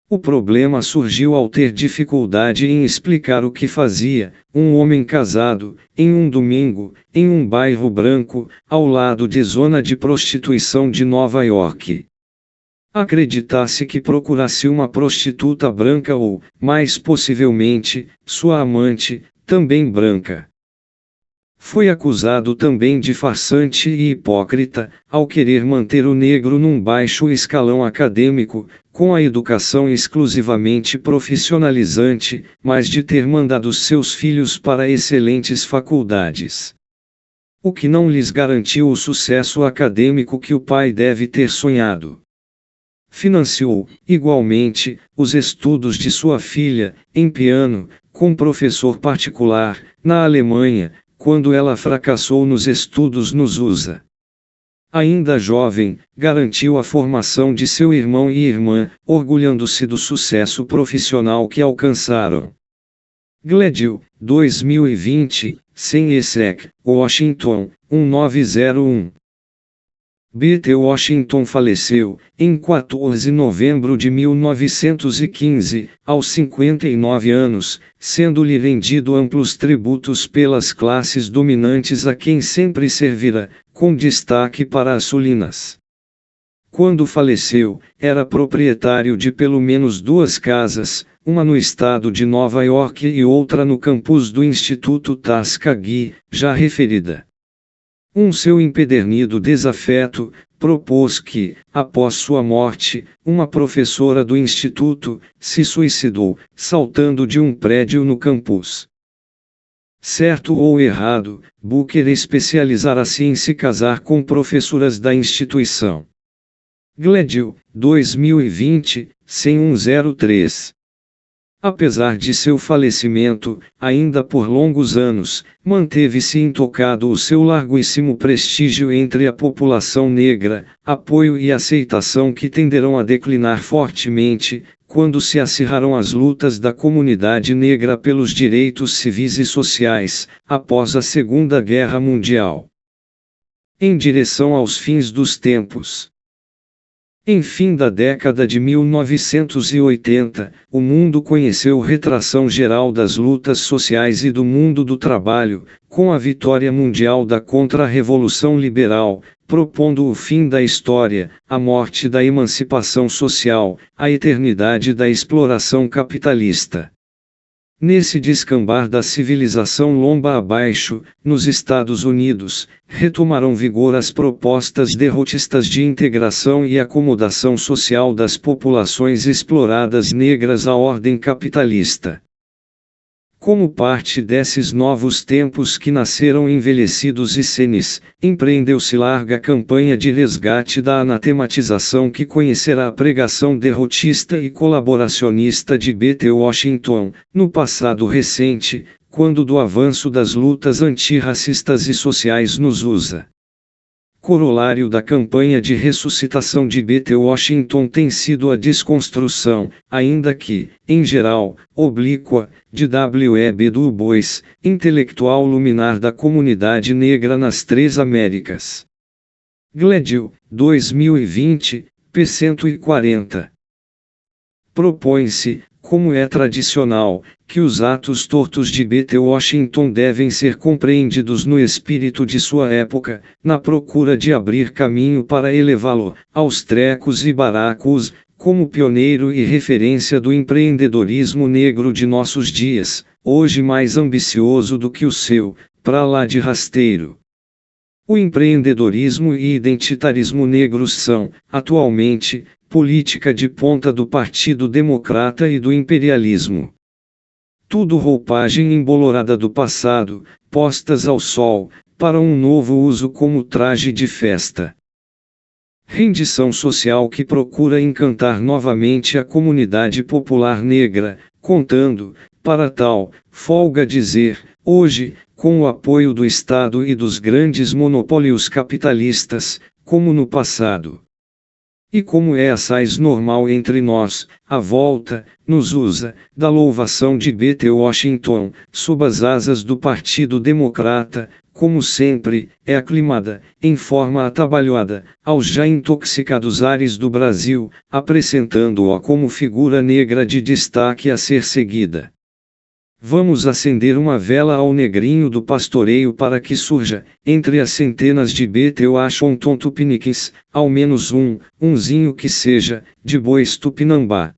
O problema surgiu ao ter dificuldade em explicar o que fazia, um homem casado, em um domingo, em um bairro branco, ao lado de zona de prostituição de Nova York. Acreditasse que procurasse uma prostituta branca ou, mais possivelmente, sua amante, também branca. Foi acusado também de farsante e hipócrita, ao querer manter o negro num baixo escalão acadêmico, com a educação exclusivamente profissionalizante, mas de ter mandado seus filhos para excelentes faculdades. O que não lhes garantiu o sucesso acadêmico que o pai deve ter sonhado. Financiou, igualmente, os estudos de sua filha, em piano, com professor particular, na Alemanha, quando ela fracassou nos estudos nos USA. Ainda jovem, garantiu a formação de seu irmão e irmã, orgulhando-se do sucesso profissional que alcançaram. Gledhill, 2020, sem ESSEC, Washington, 1901. B.T. Washington faleceu, em 14 de novembro de 1915, aos 59 anos, sendo-lhe rendido amplos tributos pelas classes dominantes a quem sempre servira, com destaque para as sulinas. Quando faleceu, era proprietário de pelo menos 2 casas, uma no estado de Nova York e outra no campus do Instituto Tuskegee, já referida. Seu empedernido desafeto propôs que, após sua morte, uma professora do instituto se suicidou, saltando de um prédio no campus. Certo ou errado, Booker especializará-se em se casar com professoras da instituição. Gledhill, 2020, 10103. Apesar de seu falecimento, ainda por longos anos, manteve-se intocado o seu larguíssimo prestígio entre a população negra, apoio e aceitação que tenderão a declinar fortemente, quando se acirraram as lutas da comunidade negra pelos direitos civis e sociais, após a Segunda Guerra Mundial. Em direção aos fins dos tempos. Em fim da década de 1980, o mundo conheceu retração geral das lutas sociais e do mundo do trabalho, com a vitória mundial da Contra-Revolução Liberal, propondo o fim da história, a morte da emancipação social, a eternidade da exploração capitalista. Nesse descambar da civilização lomba abaixo, nos Estados Unidos, retomaram vigor as propostas derrotistas de integração e acomodação social das populações exploradas negras à ordem capitalista. Como parte desses novos tempos que nasceram envelhecidos e senis, empreendeu-se larga campanha de resgate da anatematização que conhecerá a pregação derrotista e colaboracionista de B.T. Washington, no passado recente, quando do avanço das lutas antirracistas e sociais nos USA. Corolário da campanha de ressuscitação de B.T. Washington tem sido a desconstrução, ainda que, em geral, oblíqua, de W.E.B. Du Bois, intelectual luminar da comunidade negra nas três Américas. Gledhill, 2020, p. 140. Propõe-se, como é tradicional, que os atos tortos de B.T. Washington devem ser compreendidos no espírito de sua época, na procura de abrir caminho para elevá-lo, aos trecos e baracos, como pioneiro e referência do empreendedorismo negro de nossos dias, hoje mais ambicioso do que o seu, pra lá de rasteiro. O empreendedorismo e identitarismo negros são, atualmente, política de ponta do Partido Democrata e do imperialismo. Tudo roupagem embolorada do passado, postas ao sol, para um novo uso como traje de festa. Rendição social que procura encantar novamente a comunidade popular negra, contando, para tal, folga dizer, hoje, com o apoio do Estado e dos grandes monopólios capitalistas, como no passado. E como é assaz normal entre nós, a volta, nos USA, da louvação de B.T. Washington, sob as asas do Partido Democrata, como sempre, é aclimada, em forma atabalhoada, aos já intoxicados ares do Brasil, apresentando-o como figura negra de destaque a ser seguida. Vamos acender uma vela ao negrinho do pastoreio para que surja, entre as centenas de B.T. Washington tupiniquins, ao menos umzinho que seja, de bois tupinambá.